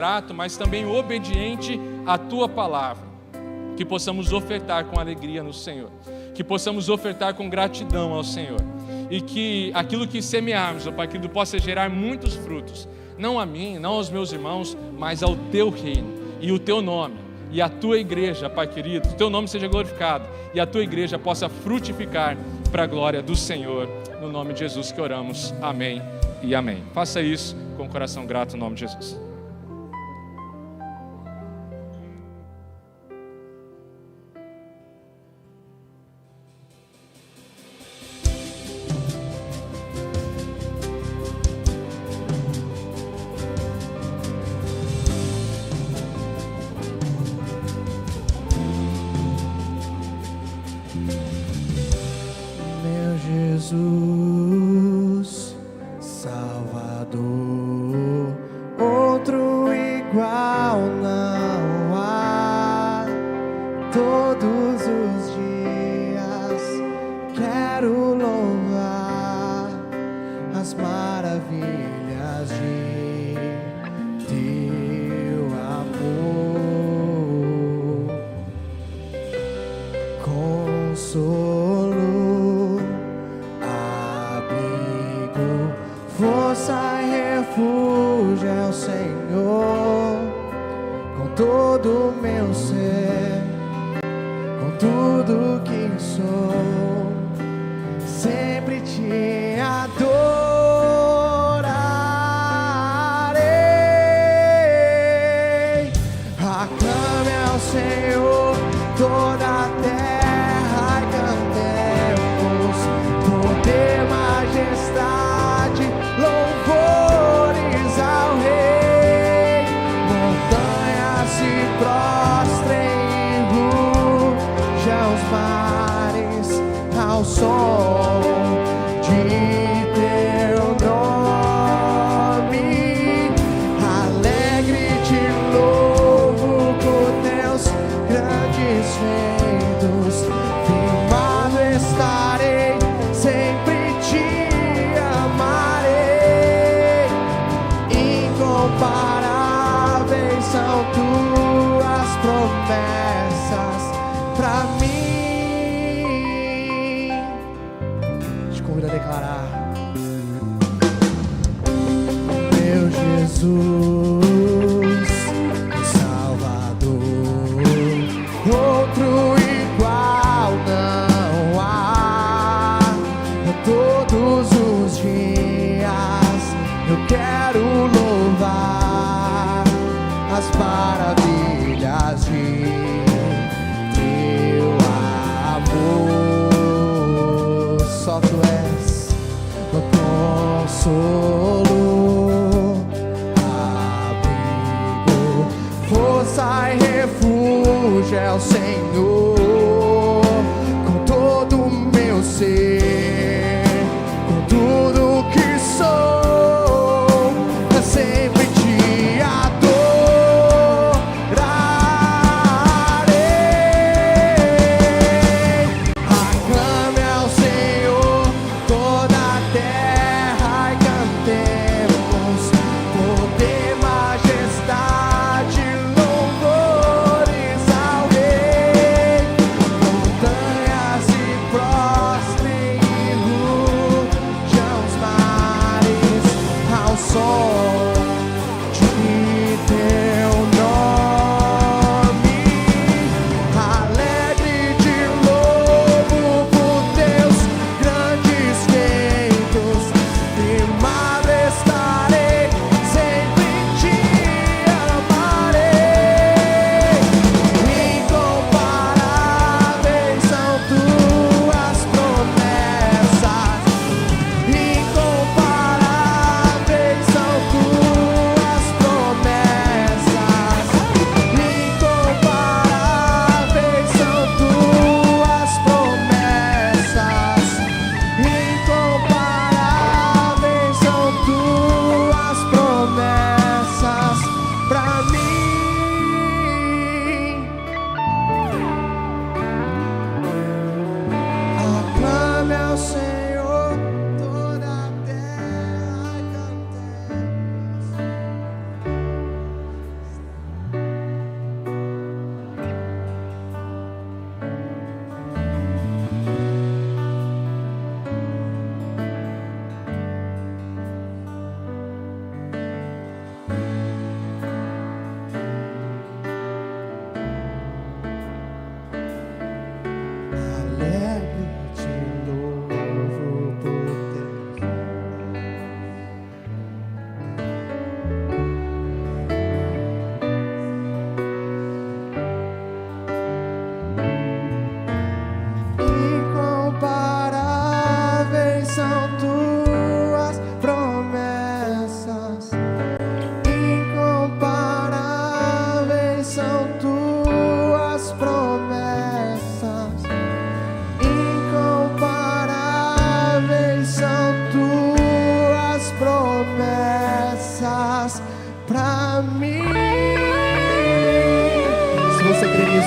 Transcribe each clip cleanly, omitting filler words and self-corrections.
grato, mas também obediente à Tua palavra. Que possamos ofertar com alegria no Senhor, que possamos ofertar com gratidão ao Senhor, e que aquilo que semearmos, ó Pai querido, possa gerar muitos frutos, não a mim, não aos meus irmãos, mas ao Teu reino e o Teu nome, e a Tua igreja, Pai querido, o Teu nome seja glorificado, e a Tua igreja possa frutificar para a glória do Senhor, no nome de Jesus que oramos, amém e amém. Faça isso com o coração grato, no nome de Jesus. Jesus, Salvador, outro igual não há. Todos os dias quero louvar as maravilhas de Teu amor, consolo, força e refúgio é o Senhor, com todo o meu ser, com tudo que sou, sempre te adorarei. Aclame ao Senhor toda a terra e cantemos, poder, majestade, louvores ao Rei. Montanhas se prostrem e rujam os mares ao som de Teu nome. Alegre te louvo por Teus grandes feitos, firmado estarei, sempre te amarei. Incomparáveis são Tuas promessas pra mim. Te convido a declarar: meu Jesus, Salvador, outro igual não há. Todos os dias eu quero louvar as maravilhas de Teu amor. Só Tu és meu consolo, abrigo, força e refúgio é o Senhor, com todo o meu ser, com tudo que sou, eu sempre te adorarei. Aclame ao Senhor toda a terra e cantemos, poder, majestade, louvores ao Rei. Montanhas se prostrem e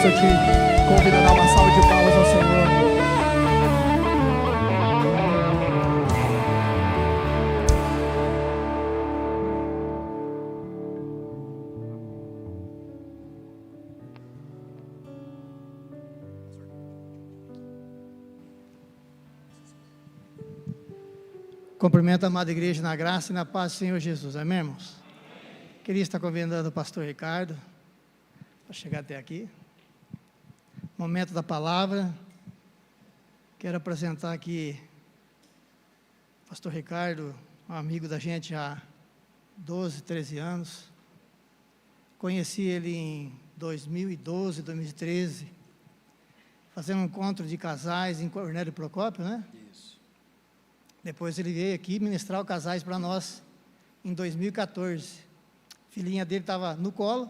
isso, eu te convido a dar uma salva de palmas ao Senhor. Cumprimento a amada igreja na graça e na paz do Senhor Jesus, amém, irmãos? Queria estar convidando o pastor Ricardo para chegar até aqui. Momento da palavra. Quero apresentar aqui o pastor Ricardo, um amigo da gente há 12, 13 anos. Conheci ele em 2012, 2013, fazendo um encontro de casais em Cornélio Procópio, né? Isso. Depois ele veio aqui ministrar os casais para nós em 2014. A filhinha dele estava no colo,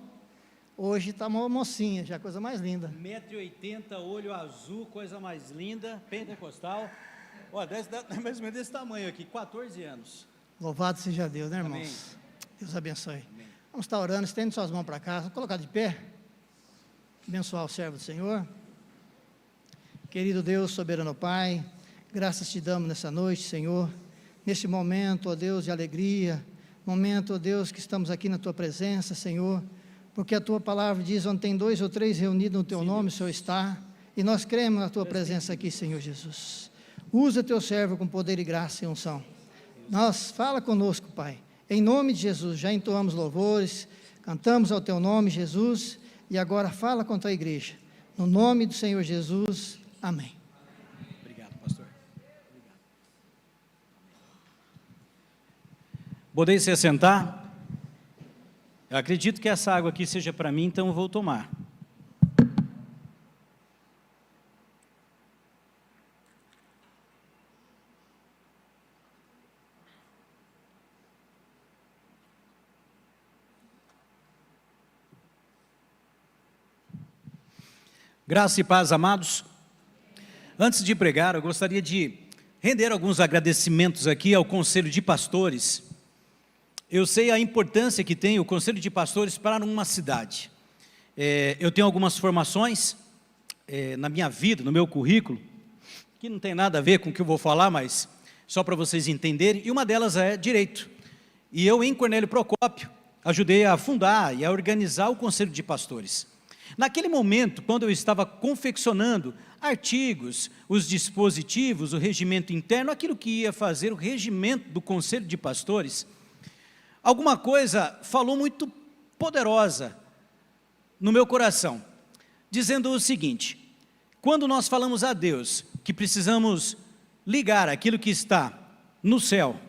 hoje está uma mocinha, já coisa mais linda. 1,80 m, olho azul, coisa mais linda, pentecostal. Olha, mais ou menos desse tamanho aqui, 14 anos. Louvado seja Deus, né, irmãos? Amém. Deus abençoe. Amém. Vamos estar orando, estende suas mãos para cá, vamos colocar de pé, abençoar o servo do Senhor. Querido Deus, soberano Pai, graças te damos nessa noite, Senhor, neste momento, ó Deus, de alegria, momento, ó Deus, que estamos aqui na Tua presença, Senhor, porque a Tua palavra diz, onde tem 2 ou 3 reunidos no Teu nome, o Senhor está, e nós cremos na Tua presença aqui, Senhor Jesus. Usa Teu servo com poder e graça e unção. Nós, fala conosco, Pai, em nome de Jesus, já entoamos louvores, cantamos ao Teu nome, Jesus, e agora fala com a Tua igreja, no nome do Senhor Jesus, amém. Podem se assentar? Eu acredito que essa água aqui seja para mim, então eu vou tomar. Graça e paz, amados. Antes de pregar, eu gostaria de render alguns agradecimentos aqui ao Conselho de Pastores. Eu sei a importância que tem o Conselho de Pastores para uma cidade. Eu tenho algumas formações na minha vida, no meu currículo, que não tem nada a ver com o que eu vou falar, mas só para vocês entenderem, e uma delas é Direito. E eu, em Cornélio Procópio, ajudei a fundar e a organizar o Conselho de Pastores. Naquele momento, quando eu estava confeccionando artigos, os dispositivos, o regimento interno, aquilo que ia fazer o regimento do Conselho de Pastores, alguma coisa falou muito poderosa no meu coração, dizendo o seguinte: quando nós falamos a Deus que precisamos ligar aquilo que está no céu,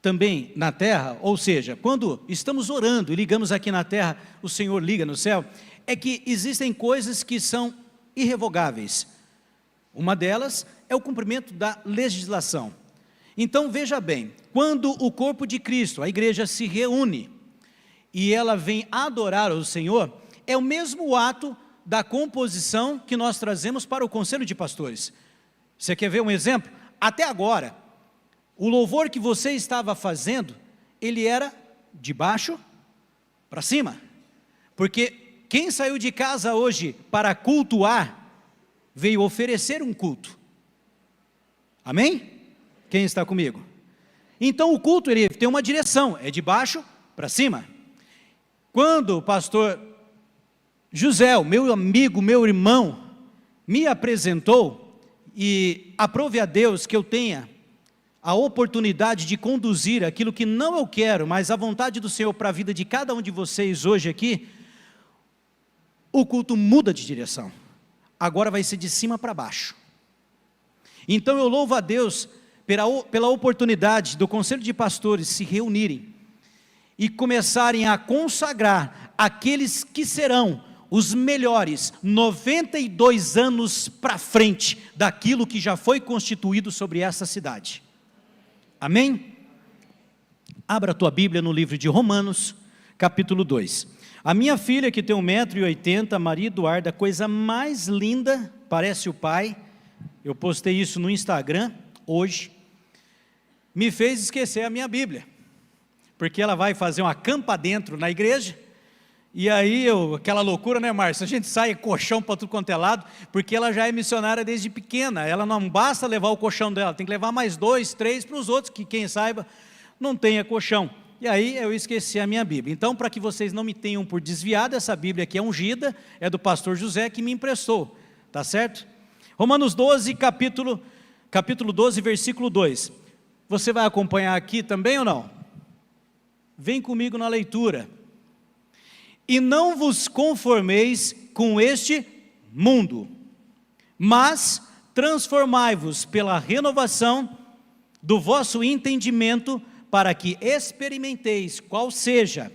também na terra, ou seja, quando estamos orando e ligamos aqui na terra, o Senhor liga no céu, é que existem coisas que são irrevogáveis. Uma delas é o cumprimento da legislação. Então veja bem, quando o corpo de Cristo, a igreja se reúne e ela vem adorar o Senhor, é o mesmo ato da composição que nós trazemos para o Conselho de Pastores. Você quer ver um exemplo? Até agora, o louvor que você estava fazendo, ele era de baixo para cima, porque quem saiu de casa hoje para cultuar, veio oferecer um culto. Amém? Quem está comigo? Então o culto ele tem uma direção, é de baixo para cima. Quando o pastor José, o meu amigo, meu irmão, me apresentou, e aprove a Deus que eu tenha a oportunidade de conduzir aquilo que não eu quero, mas a vontade do Senhor para a vida de cada um de vocês hoje aqui, o culto muda de direção. Agora vai ser de cima para baixo. Então eu louvo a Deus pela oportunidade do Conselho de Pastores se reunirem e começarem a consagrar aqueles que serão os melhores 92 anos para frente daquilo que já foi constituído sobre essa cidade. Amém? Abra a tua Bíblia no livro de Romanos, capítulo 2. A minha filha, que tem 1,80 m, Maria Eduarda, coisa mais linda, parece o pai, eu postei isso no Instagram hoje, me fez esquecer a minha Bíblia, porque ela vai fazer uma campa dentro na igreja, E aí, aquela loucura, né, Márcio? A gente sai colchão para tudo quanto é lado, porque ela já é missionária desde pequena. Ela não basta levar o colchão dela, tem que levar mais 2, 3 para os outros, que quem saiba não tenha colchão. E aí eu esqueci a minha Bíblia. Então, para que vocês não me tenham por desviado, essa Bíblia aqui é ungida, é do pastor José que me emprestou, tá certo? Romanos 12, capítulo 12, versículo 2. Você vai acompanhar aqui também ou não? Vem comigo na leitura. E não vos conformeis com este mundo, mas transformai-vos pela renovação do vosso entendimento, para que experimenteis qual seja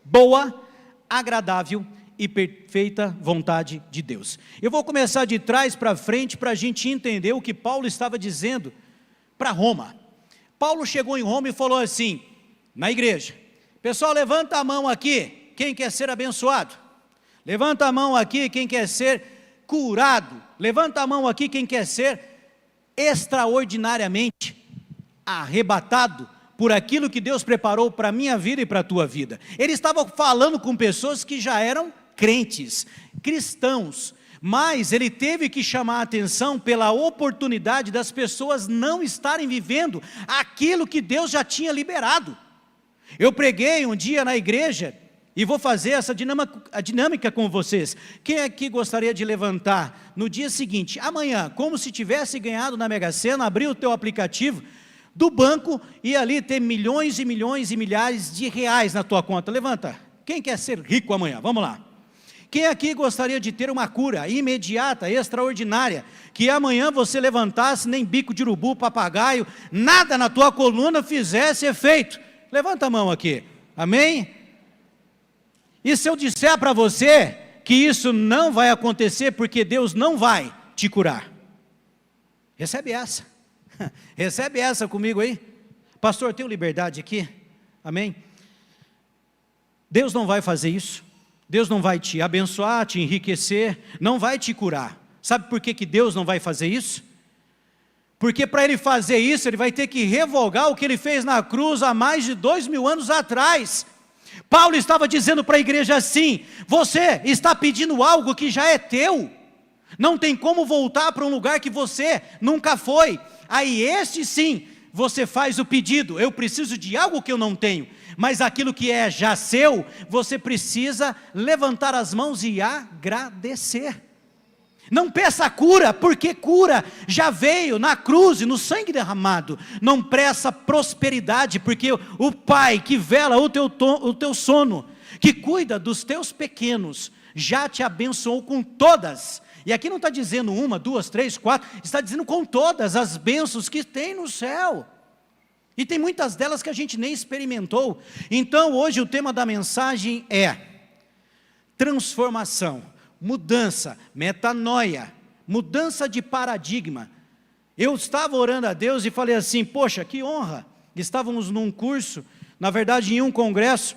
boa, agradável e perfeita vontade de Deus. Eu vou começar de trás para frente para a gente entender o que Paulo estava dizendo para Roma. Paulo chegou em Roma e falou assim, na igreja: pessoal, levanta a mão aqui, quem quer ser abençoado? Levanta a mão aqui, quem quer ser curado? Levanta a mão aqui, quem quer ser extraordinariamente arrebatado por aquilo que Deus preparou para a minha vida e para a tua vida. Ele estava falando com pessoas que já eram crentes, cristãos, mas ele teve que chamar a atenção pela oportunidade das pessoas não estarem vivendo aquilo que Deus já tinha liberado. Eu preguei um dia na igreja e vou fazer essa dinâmica com vocês. Quem aqui gostaria de levantar no dia seguinte, amanhã, como se tivesse ganhado na Mega Sena, abrir o teu aplicativo do banco e ali ter milhões e milhões e milhares de reais na tua conta? Levanta. Quem quer ser rico amanhã? Vamos lá. Quem aqui gostaria de ter uma cura imediata, extraordinária, que amanhã você levantasse, nem bico de urubu, papagaio, nada na tua coluna fizesse efeito? Levanta a mão aqui. Amém? E se eu disser para você que isso não vai acontecer, porque Deus não vai te curar? Recebe essa. Recebe essa comigo aí. Pastor, tenho liberdade aqui? Amém? Deus não vai fazer isso. Deus não vai te abençoar, te enriquecer, não vai te curar. Sabe por que Deus não vai fazer isso? Porque para Ele fazer isso, Ele vai ter que revogar o que Ele fez na cruz há mais de 2000 anos atrás. Paulo estava dizendo para a igreja assim: você está pedindo algo que já é teu, não tem como voltar para um lugar que você nunca foi. Aí este sim, você faz o pedido: eu preciso de algo que eu não tenho, mas aquilo que é já seu, você precisa levantar as mãos e agradecer. Não peça cura, porque cura já veio na cruz e no sangue derramado. Não peça prosperidade, porque o Pai que vela o teu sono, que cuida dos teus pequenos, já te abençoou com todas. E aqui não está dizendo 1, 2, 3, 4, está dizendo com todas as bênçãos que tem no céu. E tem muitas delas que a gente nem experimentou. Então hoje o tema da mensagem é transformação, mudança, metanoia, mudança de paradigma. Eu estava orando a Deus e falei assim: poxa, que honra. Estávamos num curso, na verdade em um congresso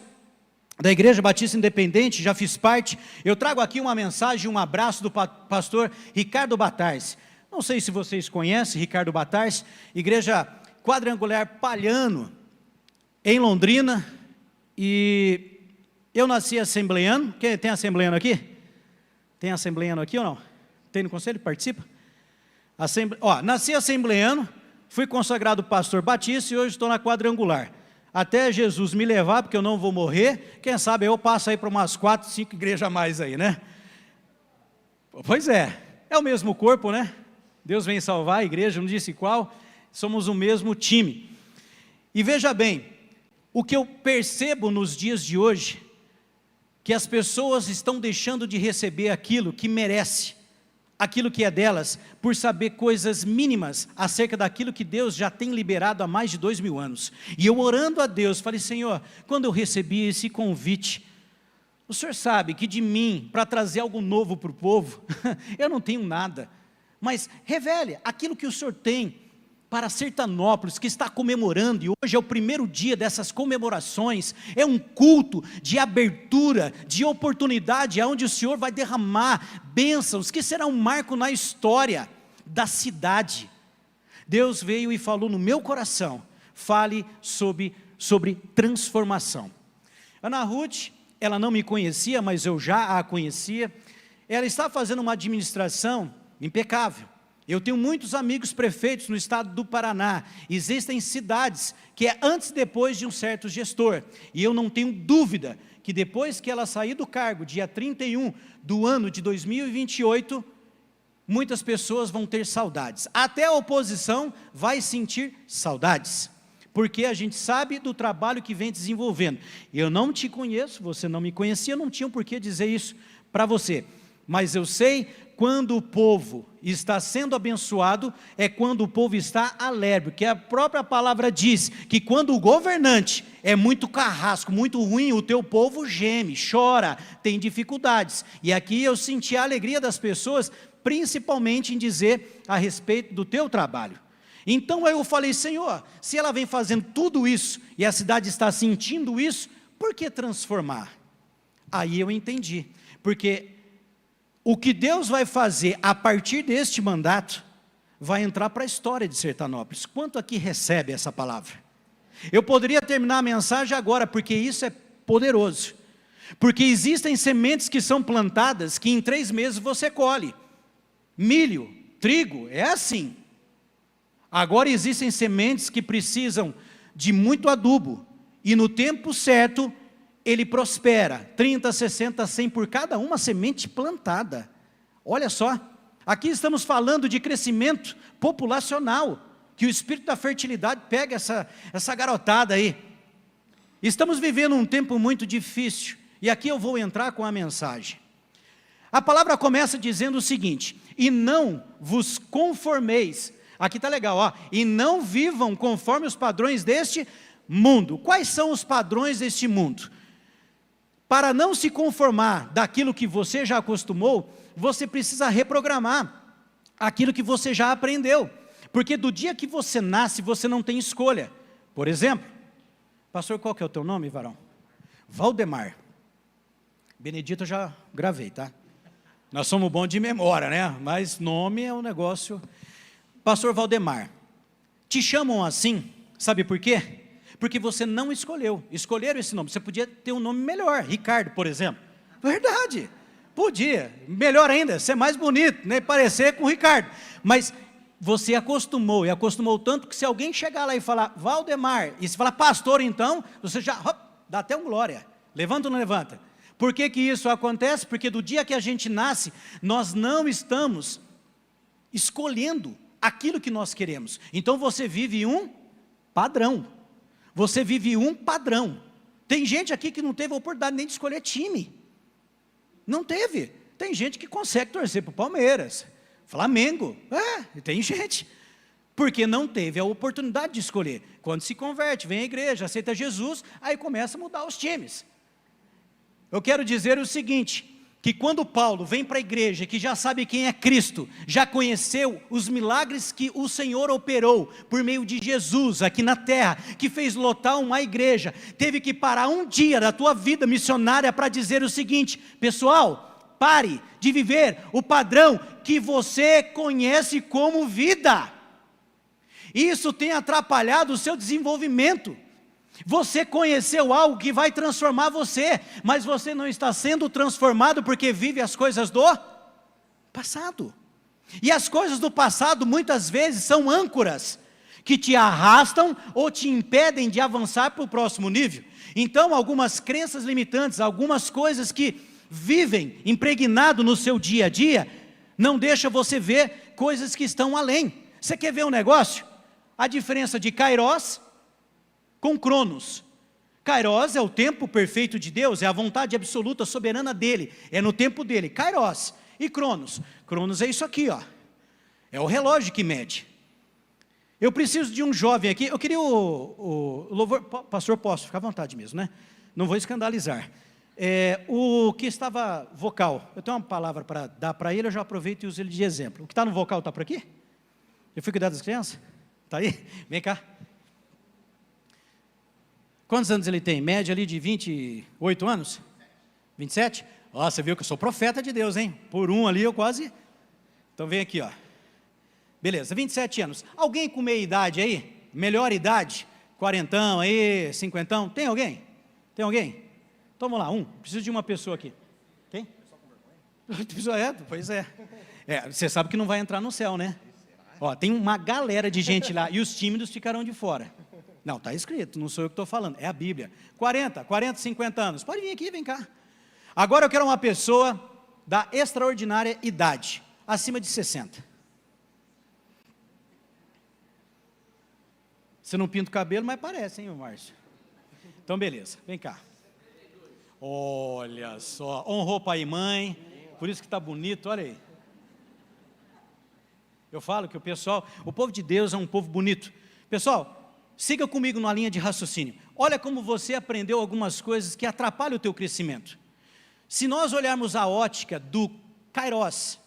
da Igreja Batista Independente, já fiz parte. Eu trago aqui uma mensagem, um abraço do pastor Ricardo Batarsi. Não sei se vocês conhecem Ricardo Batarsi, Igreja Quadrangular Palhano, em Londrina. E eu nasci assembleiano. Quem tem assembleiano aqui? Tem assembleiano aqui ou não? Tem no conselho? Participa? Nasci assembleiano, fui consagrado pastor batista e hoje estou na Quadrangular. Até Jesus me levar, porque eu não vou morrer, quem sabe eu passo aí para umas 4, 5 igrejas a mais aí, né? Pois é o mesmo corpo, né? Deus vem salvar a igreja, não disse qual, somos o mesmo time. E veja bem, o que eu percebo nos dias de hoje, que as pessoas estão deixando de receber aquilo que merece, aquilo que é delas, por saber coisas mínimas acerca daquilo que Deus já tem liberado há mais de 2000 anos. E eu orando a Deus, falei: Senhor, quando eu recebi esse convite, o Senhor sabe que de mim, para trazer algo novo para o povo, eu não tenho nada, mas revele aquilo que o Senhor tem para Sertanópolis, que está comemorando, e hoje é o primeiro dia dessas comemorações, é um culto de abertura, de oportunidade, onde o Senhor vai derramar bênçãos, que será um marco na história da cidade. Deus veio e falou no meu coração: fale sobre transformação. Ana Ruth, ela não me conhecia, mas eu já a conhecia. Ela está fazendo uma administração impecável. Eu tenho muitos amigos prefeitos no estado do Paraná. Existem cidades que é antes e depois de um certo gestor. E eu não tenho dúvida que depois que ela sair do cargo, dia 31 do ano de 2028, muitas pessoas vão ter saudades. Até a oposição vai sentir saudades, porque a gente sabe do trabalho que vem desenvolvendo. Eu não te conheço, você não me conhecia, não tinha por que dizer isso para você. Mas eu sei, quando o povo está sendo abençoado, é quando o povo está alegre, porque a própria palavra diz que quando o governante é muito carrasco, muito ruim, o teu povo geme, chora, tem dificuldades. E aqui eu senti a alegria das pessoas, principalmente em dizer a respeito do teu trabalho. Então eu falei, Senhor, se ela vem fazendo tudo isso, e a cidade está sentindo isso, por que transformar? Aí eu entendi, porque o que Deus vai fazer a partir deste mandato, vai entrar para a história de Sertanópolis. Quanto aqui recebe essa palavra? Eu poderia terminar a mensagem agora, porque isso é poderoso. Porque existem sementes que são plantadas, que em 3 meses você colhe. Milho, trigo, é assim. Agora existem sementes que precisam de muito adubo, e no tempo certo, ele prospera, 30, 60, 100 por cada uma semente plantada. Olha só, aqui estamos falando de crescimento populacional, que o espírito da fertilidade pega essa garotada aí. Estamos vivendo um tempo muito difícil, e aqui eu vou entrar com a mensagem. A palavra começa dizendo o seguinte: e não vos conformeis, aqui está legal, ó, e não vivam conforme os padrões deste mundo. Quais são os padrões deste mundo? Para não se conformar daquilo que você já acostumou, você precisa reprogramar aquilo que você já aprendeu, porque do dia que você nasce, você não tem escolha. Por exemplo, pastor, qual que é o teu nome, varão? Valdemar. Benedito eu já gravei, tá? Nós somos bons de memória, né? Mas nome é um negócio. Pastor Valdemar, te chamam assim, sabe por quê? Porque você não escolheu, escolheram esse nome. Você podia ter um nome melhor, Ricardo, por exemplo. Verdade, podia, melhor ainda, ser mais bonito, né? Parecer com o Ricardo. Mas você acostumou, e acostumou tanto que se alguém chegar lá e falar Valdemar, e se falar pastor então, você já dá até um glória. Levanta ou não levanta? Por que que isso acontece? Porque do dia que a gente nasce, nós não estamos escolhendo aquilo que nós queremos. Então você vive um padrão. Você vive um padrão. Tem gente aqui que não teve a oportunidade nem de escolher time. Não teve. Tem gente que consegue torcer para o Palmeiras, Flamengo. Tem gente. Porque não teve a oportunidade de escolher. Quando se converte, vem à igreja, aceita Jesus, aí começa a mudar os times. Eu quero dizer o seguinte, que quando Paulo vem para a igreja, que já sabe quem é Cristo, já conheceu os milagres que o Senhor operou por meio de Jesus aqui na terra, que fez lotar uma igreja, teve que parar um dia da tua vida missionária para dizer o seguinte: pessoal, pare de viver o padrão que você conhece como vida. Isso tem atrapalhado o seu desenvolvimento. Você conheceu algo que vai transformar você, mas você não está sendo transformado porque vive as coisas do passado. E as coisas do passado muitas vezes são âncoras que te arrastam ou te impedem de avançar para o próximo nível. Então algumas crenças limitantes, algumas coisas que vivem impregnado no seu dia a dia, não deixa você ver coisas que estão além. Você quer ver um negócio? A diferença de Kairos com Cronos. Kairos é o tempo perfeito de Deus, é a vontade absoluta, soberana dele, é no tempo dele. Kairos e Cronos. Cronos é isso aqui, ó. É o relógio que mede. Eu preciso de um jovem aqui, eu queria o louvor, pastor, posso, fica à vontade mesmo, né? Não vou escandalizar. O que estava vocal, eu tenho uma palavra para dar para ele, eu já aproveito e uso ele de exemplo. O que está no vocal está por aqui? Eu fui cuidar das crianças? Está aí? Vem cá. Quantos anos ele tem? Média ali de 28 anos? 27? Ó, você viu que eu sou profeta de Deus, hein? Por um ali eu quase... Então vem aqui, ó. Beleza, 27 anos. Alguém com meia idade aí? Melhor idade? Quarentão aí, cinquentão? Tem alguém? Tem alguém? Então vamos lá, preciso de uma pessoa aqui. Quem? Pois é. Você sabe que não vai entrar no céu, né? Ó, tem uma galera de gente lá, e os tímidos ficarão de fora. Não, está escrito, não sou eu que estou falando, é a Bíblia. 40, 50 anos, pode vir aqui, vem cá. Agora eu quero uma pessoa da extraordinária idade, acima de 60. Você não pinta o cabelo, mas parece, hein, Márcio? Então, beleza, vem cá. Olha só, honrou pai e mãe, por isso que está bonito, olha aí. Eu falo que o povo de Deus é um povo bonito. Pessoal, siga comigo numa linha de raciocínio. Olha como você aprendeu algumas coisas que atrapalham o teu crescimento. Se nós olharmos a ótica do Kairos,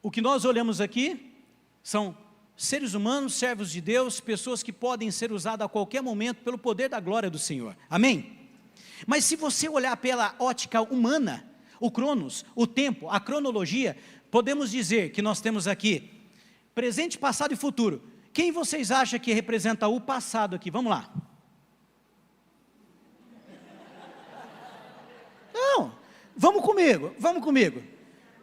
o que nós olhamos aqui são seres humanos, servos de Deus, pessoas que podem ser usadas a qualquer momento pelo poder da glória do Senhor. Amém? Mas se você olhar pela ótica humana, o cronos, o tempo, a cronologia, podemos dizer que nós temos aqui presente, passado e futuro. Quem vocês acham que representa o passado aqui? Vamos lá. Não, vamos comigo.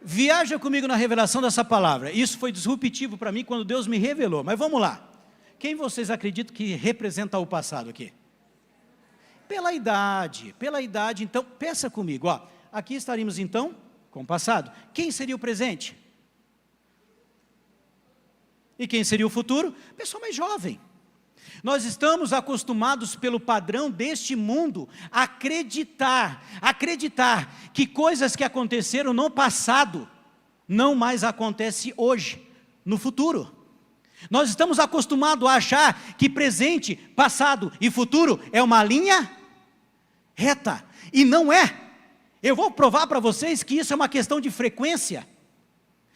Viaja comigo na revelação dessa palavra. Isso foi disruptivo para mim quando Deus me revelou. Mas vamos lá. Quem vocês acreditam que representa o passado aqui? Pela idade. Então, pensa comigo. Ó, aqui estaríamos então com o passado. Quem seria o presente? E quem seria o futuro? Pessoa mais jovem. Nós estamos acostumados pelo padrão deste mundo a acreditar que coisas que aconteceram no passado não mais acontecem hoje, no futuro. Nós estamos acostumados a achar que presente, passado e futuro é uma linha reta, e não é. Eu vou provar para vocês que isso é uma questão de frequência.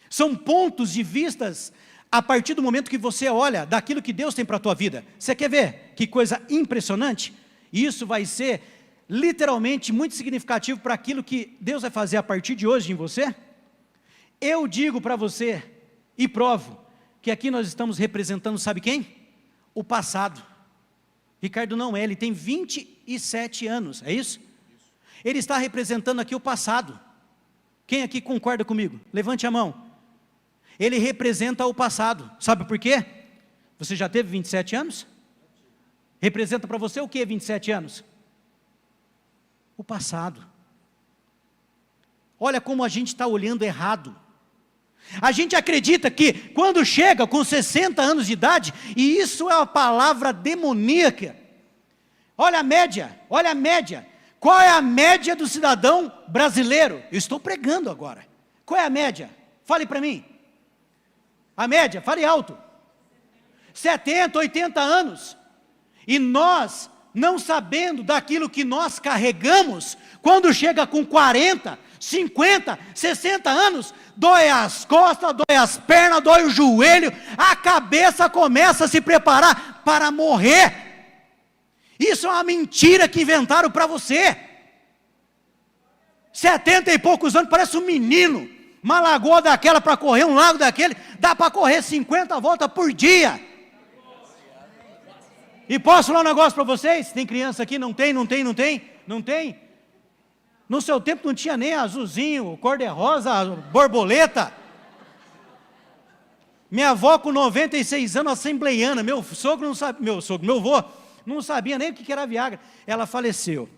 São pontos de vistas a partir do momento que você olha daquilo que Deus tem para a tua vida. Você quer ver que coisa impressionante? Isso vai ser literalmente muito significativo para aquilo que Deus vai fazer a partir de hoje em você. Eu digo para você e provo que aqui nós estamos representando, sabe quem? O passado. Ricardo não é, ele tem 27 anos, é isso? Ele está representando aqui o passado. Quem aqui concorda comigo? Levante a mão. Ele representa o passado. Sabe por quê? Você já teve 27 anos? Representa para você o que 27 anos? O passado. Olha como a gente está olhando errado. A gente acredita que quando chega com 60 anos de idade, e isso é uma palavra demoníaca. Olha a média. Qual é a média do cidadão brasileiro? Eu estou pregando agora. Qual é a média? Fale para mim. A média, fale alto. 70, 80 anos. E nós, não sabendo daquilo que nós carregamos, quando chega com 40, 50, 60 anos, dói as costas, dói as pernas, dói o joelho, a cabeça começa a se preparar para morrer. Isso é uma mentira que inventaram para você. 70 e poucos anos, parece um menino. Uma lagoa daquela para correr, um lago daquele, dá para correr 50 voltas por dia. E posso falar um negócio para vocês? Tem criança aqui? Não tem? No seu tempo não tinha nem azulzinho, cor-de-rosa, borboleta. Minha avó com 96 anos, assembleiana, meu avô, não sabia nem o que era Viagra. Ela faleceu.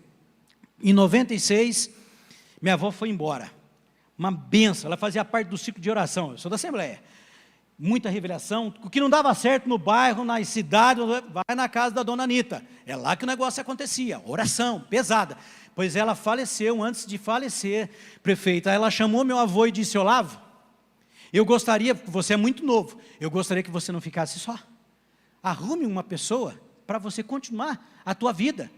Em 96, minha avó foi embora. Uma benção, ela fazia parte do ciclo de oração. Eu sou da Assembleia. Muita revelação. O que não dava certo no bairro, na cidade, vai na casa da dona Anita. É lá que o negócio acontecia. Oração, pesada. Pois ela faleceu, antes de falecer, prefeita. Ela chamou meu avô e disse: Olavo, eu gostaria, você é muito novo, eu gostaria que você não ficasse só. Arrume uma pessoa para você continuar a tua vida.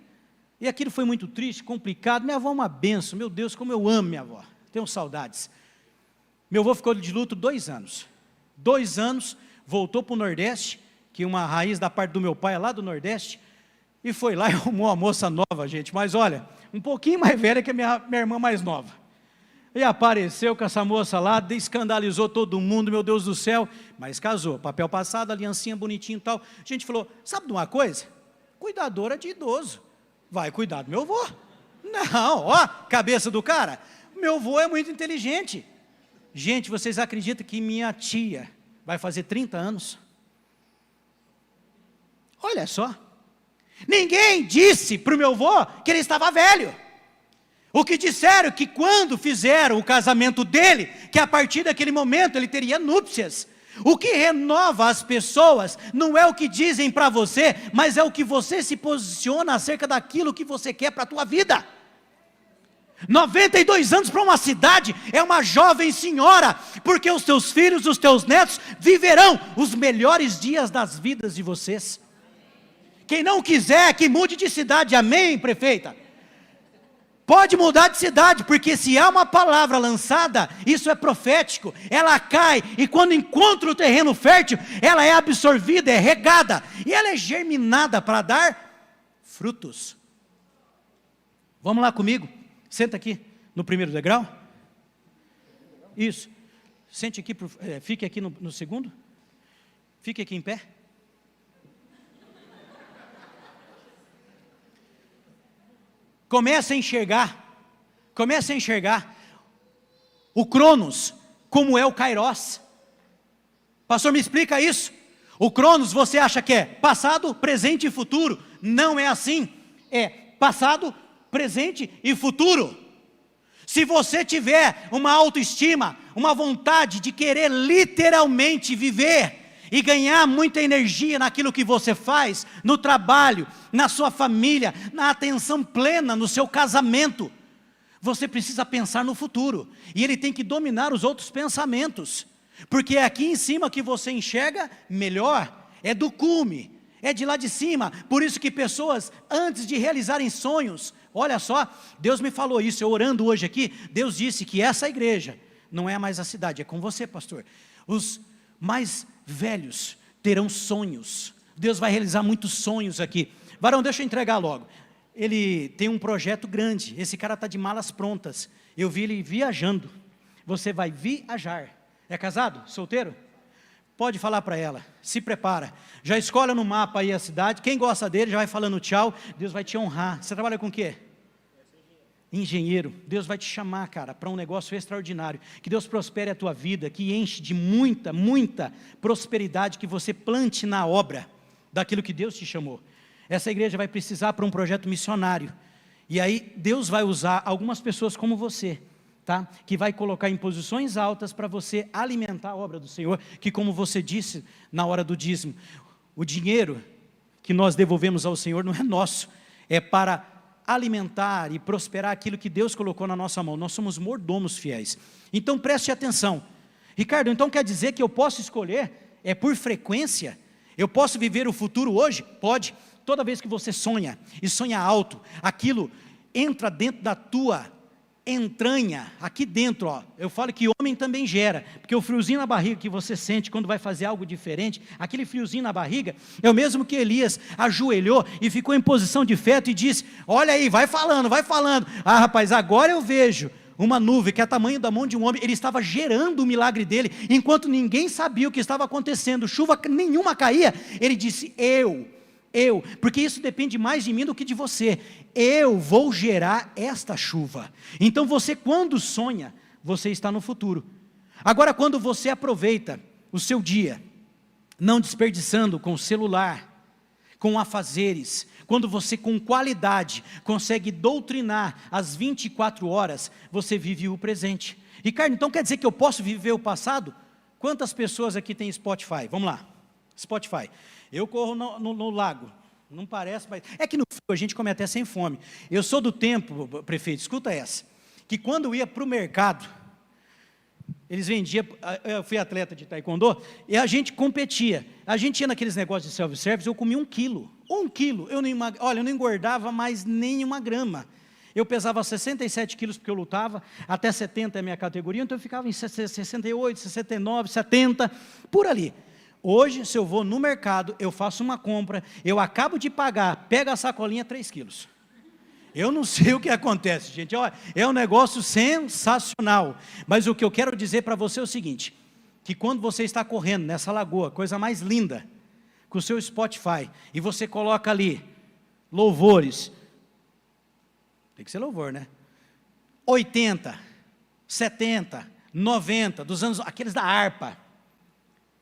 E aquilo foi muito triste, complicado. Minha avó é uma benção. Meu Deus, como eu amo minha avó. Tenho saudades. Meu avô ficou de luto 2 anos. 2 anos, voltou para o Nordeste, que uma raiz da parte do meu pai é lá do Nordeste, e foi lá e arrumou uma moça nova, gente, mas olha, um pouquinho mais velha que a minha irmã mais nova. E apareceu com essa moça lá, escandalizou todo mundo, meu Deus do céu, mas casou, papel passado, aliancinha bonitinho e tal. A gente falou, sabe de uma coisa? Cuidadora de idoso. vai cuidar do meu avô. Não, ó, cabeça do cara. Meu avô é muito inteligente. Gente, vocês acreditam que minha tia vai fazer 30 anos? Olha só. Ninguém disse para o meu avô que ele estava velho. O que disseram que quando fizeram o casamento dele, que a partir daquele momento ele teria núpcias. O que renova as pessoas não é o que dizem para você, mas é o que você se posiciona acerca daquilo que você quer para a tua vida. 92 anos para uma cidade é uma jovem senhora, porque os teus filhos, os teus netos viverão os melhores dias das vidas de vocês. Quem não quiser que mude de cidade, amém, prefeita? Pode mudar de cidade, porque se há uma palavra lançada, isso é profético, ela cai, e quando encontra o terreno fértil, ela é absorvida, é regada, e ela é germinada para dar frutos. Vamos lá comigo, senta aqui no primeiro degrau, isso, sente aqui, fique aqui no segundo, fique aqui em pé. Comece a enxergar o Cronos, como é o Kairos. Pastor, me explica isso. O Cronos você acha que é passado, presente e futuro. Não é assim, é passado, presente e futuro. Se você tiver uma autoestima, uma vontade de querer literalmente viver e ganhar muita energia naquilo que você faz, no trabalho, na sua família, na atenção plena, no seu casamento, você precisa pensar no futuro, e ele tem que dominar os outros pensamentos, porque é aqui em cima que você enxerga melhor, é do cume, é de lá de cima. Por isso que pessoas, antes de realizarem sonhos, olha só, Deus me falou isso, eu orando hoje aqui, Deus disse que essa igreja, não é mais a cidade, é com você, pastor, os mais velhos terão sonhos. Deus vai realizar muitos sonhos aqui. Varão, deixa eu entregar logo. Ele tem um projeto grande. Esse cara está de malas prontas. Eu vi ele viajando. Você vai viajar. É casado? Solteiro? Pode falar para ela. Se prepara. Já escolhe no mapa aí a cidade. Quem gosta dele já vai falando tchau. Deus vai te honrar. Você trabalha com o quê? Engenheiro. Deus vai te chamar, cara, para um negócio extraordinário. Que Deus prospere a tua vida, que enche de muita, muita prosperidade, que você plante na obra daquilo que Deus te chamou. Essa igreja vai precisar para um projeto missionário. E aí Deus vai usar algumas pessoas como você, tá? Que vai colocar em posições altas para você alimentar a obra do Senhor, que como você disse na hora do dízimo, o dinheiro que nós devolvemos ao Senhor não é nosso, é para alimentar e prosperar aquilo que Deus colocou na nossa mão. Nós somos mordomos fiéis. Então preste atenção. Ricardo, então quer dizer que eu posso escolher, por frequência? Eu posso viver o futuro hoje? Pode. Toda vez que você sonha, e sonha alto, aquilo entra dentro da tua entranha, aqui dentro, ó. Eu falo que homem também gera, porque o friozinho na barriga que você sente quando vai fazer algo diferente, aquele friozinho na barriga, é o mesmo que Elias ajoelhou e ficou em posição de fé e disse, olha aí, vai falando, ah rapaz, agora eu vejo uma nuvem que é tamanho da mão de um homem. Ele estava gerando o milagre dele, enquanto ninguém sabia o que estava acontecendo, chuva nenhuma caía, ele disse, porque isso depende mais de mim do que de você, eu vou gerar esta chuva. Então você, quando sonha, você está no futuro. Agora, quando você aproveita o seu dia, não desperdiçando com o celular, com afazeres, quando você com qualidade consegue doutrinar as 24 horas, você vive o presente. Ricardo, então quer dizer que eu posso viver o passado? Quantas pessoas aqui têm Spotify? Vamos lá, Spotify. Eu corro no lago, não parece, mas é que no frio a gente come até sem fome. Eu sou do tempo, prefeito, escuta essa, que quando eu ia para o mercado, eles vendiam, eu fui atleta de taekwondo, e a gente competia, a gente ia naqueles negócios de self-service, eu comia 1 quilo, eu não engordava mais nem 1 grama, eu pesava 67 quilos porque eu lutava, até 70 é a minha categoria, então eu ficava em 68, 69, 70, por ali. Hoje, se eu vou no mercado, eu faço uma compra, eu acabo de pagar, pego a sacolinha 3 quilos. Eu não sei o que acontece, gente, olha, é um negócio sensacional, mas o que eu quero dizer para você é o seguinte, que quando você está correndo nessa lagoa, coisa mais linda, com o seu Spotify, e você coloca ali, louvores, Tem que ser louvor, né? 80, 70, 90, dos anos, aqueles da harpa.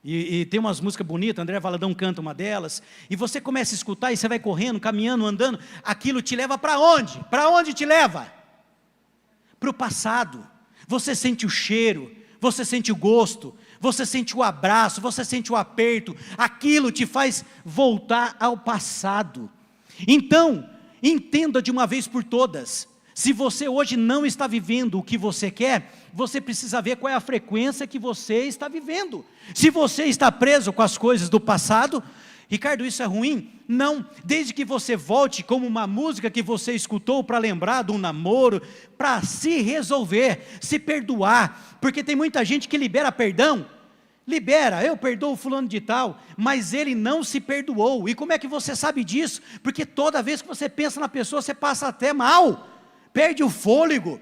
E tem umas músicas bonitas, André Valadão canta uma delas, e você começa a escutar, e você vai correndo, caminhando, andando, aquilo te leva para onde? Para onde te leva? Para o passado. Você sente o cheiro, você sente o gosto, você sente o abraço, você sente o aperto, aquilo te faz voltar ao passado. Então, entenda de uma vez por todas, se você hoje não está vivendo o que você quer, você precisa ver qual é a frequência que você está vivendo. Se você está preso com as coisas do passado, Ricardo, isso é ruim? Não, desde que você volte como uma música que você escutou para lembrar de um namoro, para se resolver, se perdoar, porque tem muita gente que libera perdão, eu perdoo fulano de tal, mas ele não se perdoou. E como é que você sabe disso? Porque toda vez que você pensa na pessoa, você passa até mal, perde o fôlego,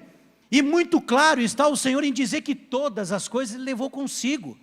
e muito claro está o Senhor em dizer que todas as coisas Ele levou consigo.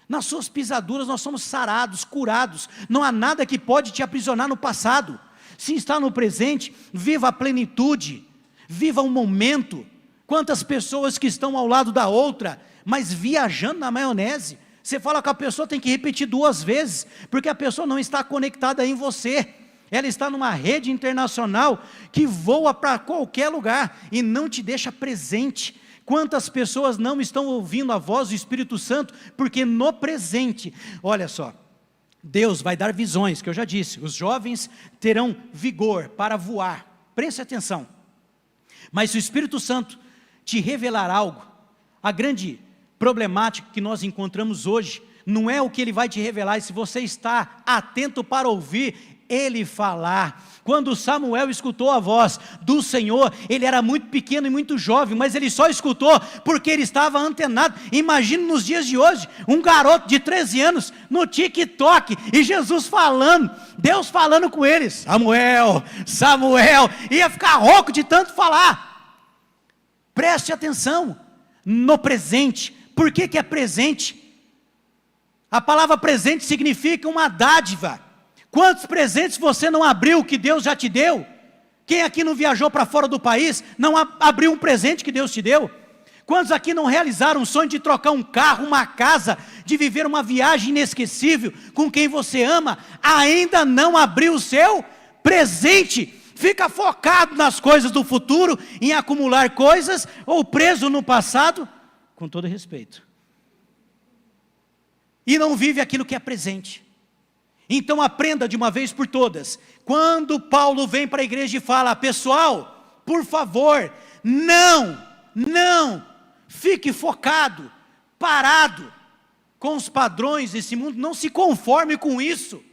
Nas suas pisaduras nós somos sarados, curados, não há nada que pode te aprisionar no passado. Se está no presente, viva a plenitude, viva o momento. Quantas pessoas que estão ao lado da outra, mas viajando na maionese, você fala que a pessoa tem que repetir 2 vezes, porque a pessoa não está conectada em você, ela está numa rede internacional, que voa para qualquer lugar, e não te deixa presente. Quantas pessoas não estão ouvindo a voz do Espírito Santo, porque no presente, olha só, Deus vai dar visões, que eu já disse, os jovens terão vigor para voar, preste atenção, mas se o Espírito Santo te revelar algo, a grande problemática que nós encontramos hoje, não é o que Ele vai te revelar, e se você está atento para ouvir Ele falar. Quando Samuel escutou a voz do Senhor, ele era muito pequeno e muito jovem, mas ele só escutou porque ele estava antenado. Imagine nos dias de hoje, um garoto de 13 anos no TikTok, e Jesus falando, Deus falando com eles, Samuel, Samuel, ia ficar rouco de tanto falar. Preste atenção, no presente. Por que é presente? A palavra presente significa uma dádiva. Quantos presentes você não abriu que Deus já te deu? Quem aqui não viajou para fora do país, não abriu um presente que Deus te deu? Quantos aqui não realizaram um sonho de trocar um carro, uma casa, de viver uma viagem inesquecível com quem você ama, ainda não abriu o seu presente? Fica focado nas coisas do futuro, em acumular coisas, ou preso no passado, com todo respeito, e não vive aquilo que é presente. Então aprenda de uma vez por todas, quando Paulo vem para a igreja e fala, pessoal, por favor, não fique focado, parado, com os padrões desse mundo, não se conforme com isso.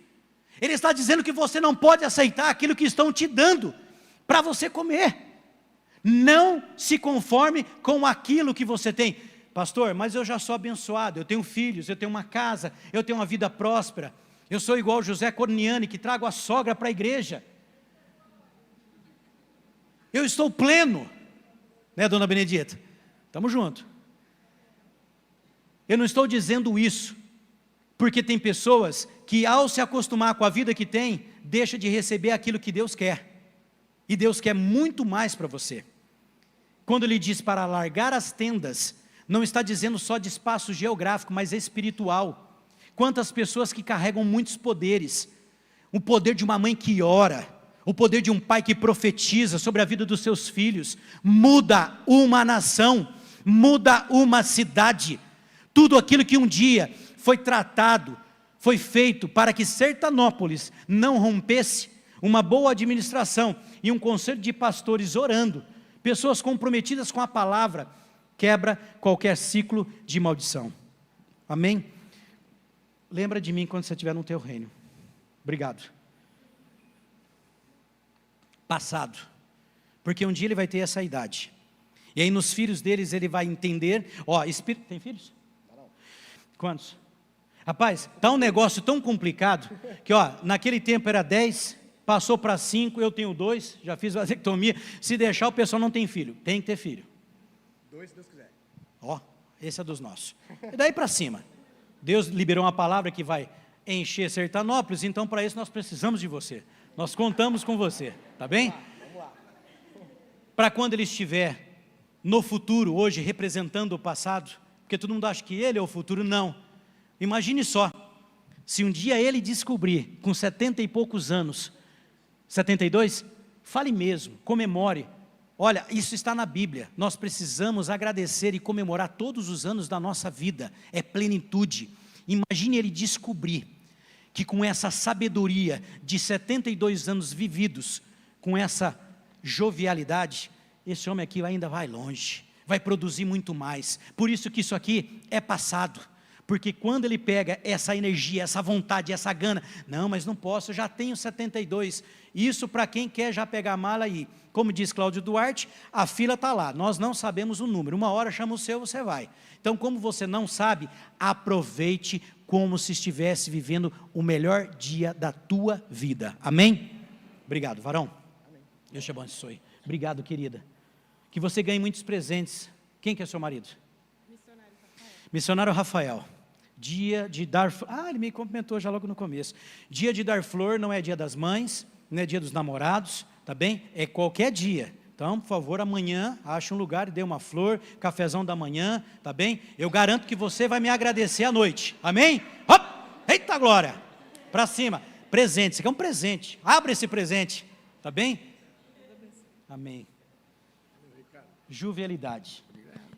Ele está dizendo que você não pode aceitar aquilo que estão te dando, para você comer. Não se conforme com aquilo que você tem. Pastor, mas eu já sou abençoado, eu tenho filhos, eu tenho uma casa, eu tenho uma vida próspera. Eu sou igual José Corniani, que trago a sogra para a igreja. Eu estou pleno, né, dona Benedita? Estamos juntos. Eu não estou dizendo isso, porque tem pessoas que ao se acostumar com a vida que tem, deixa de receber aquilo que Deus quer. E Deus quer muito mais para você. Quando Ele diz para largar as tendas, não está dizendo só de espaço geográfico, mas espiritual. Quantas pessoas que carregam muitos poderes, o poder de uma mãe que ora, o poder de um pai que profetiza sobre a vida dos seus filhos, muda uma nação, muda uma cidade. Tudo aquilo que um dia foi tratado, foi feito para que Sertanópolis não rompesse, uma boa administração e um conselho de pastores orando, pessoas comprometidas com a palavra, quebra qualquer ciclo de maldição. Amém? Lembra de mim quando você estiver no teu reino. Obrigado. Passado. Porque um dia ele vai ter essa idade. E aí nos filhos deles ele vai entender. Espírito, tem filhos? Quantos? Rapaz, está um negócio tão complicado, que naquele tempo era 10, passou para 5, eu tenho 2, já fiz vasectomia. Se deixar o pessoal não tem filho. Tem que ter filho. 2 se Deus quiser. Esse é dos nossos. E daí para cima. Deus liberou uma palavra que vai encher Sertanópolis, então para isso nós precisamos de você. Nós contamos com você, tá bem? Vamos lá. para quando ele estiver no futuro, hoje, representando o passado, porque todo mundo acha que ele é o futuro, não. Imagine só, se um dia ele descobrir, com 70 e poucos anos, 72, fale mesmo, comemore. Olha, isso está na Bíblia, nós precisamos agradecer e comemorar todos os anos da nossa vida, é plenitude. Imagine ele descobrir que com essa sabedoria de 72 anos vividos, com essa jovialidade, esse homem aqui ainda vai longe, vai produzir muito mais. Por isso que isso aqui é passado, porque quando ele pega essa energia, essa vontade, essa gana, não, mas não posso, eu já tenho 72, isso para quem quer já pegar a mala aí. Como diz Cláudio Duarte, a fila está lá, nós não sabemos o número, uma hora chama o seu, você vai. Então, como você não sabe, aproveite como se estivesse vivendo o melhor dia da tua vida, amém? Obrigado, varão. Deus te abençoe. Obrigado, querida. Que você ganhe muitos presentes. Quem que é seu marido? Missionário Rafael. Dia de dar... ele me cumprimentou já logo no começo. Dia de dar flor não é dia das mães, não é dia dos namorados, tá bem? É qualquer dia. Então, por favor, amanhã, ache um lugar e dê uma flor, cafezão da manhã, tá bem? Eu garanto que você vai me agradecer à noite. Amém? Hop! Eita glória! Para cima. Presente, isso aqui é um presente. Abre esse presente, tá bem? Amém. Jovialidade.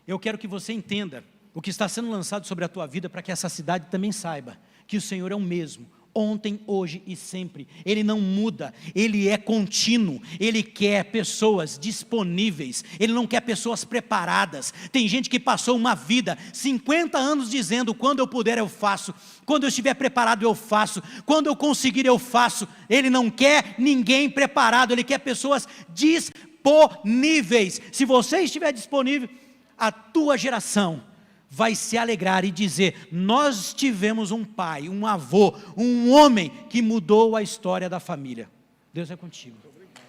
Eu quero que você entenda o que está sendo lançado sobre a tua vida, para que essa cidade também saiba que o Senhor é o mesmo, ontem, hoje e sempre. Ele não muda, Ele é contínuo. Ele quer pessoas disponíveis, Ele não quer pessoas preparadas. Tem gente que passou uma vida, 50 anos dizendo, quando eu puder eu faço, quando eu estiver preparado eu faço, quando eu conseguir eu faço. Ele não quer ninguém preparado, Ele quer pessoas disponíveis. Se você estiver disponível, a tua geração vai se alegrar e dizer, nós tivemos um pai, um avô, um homem que mudou a história da família. Deus é contigo,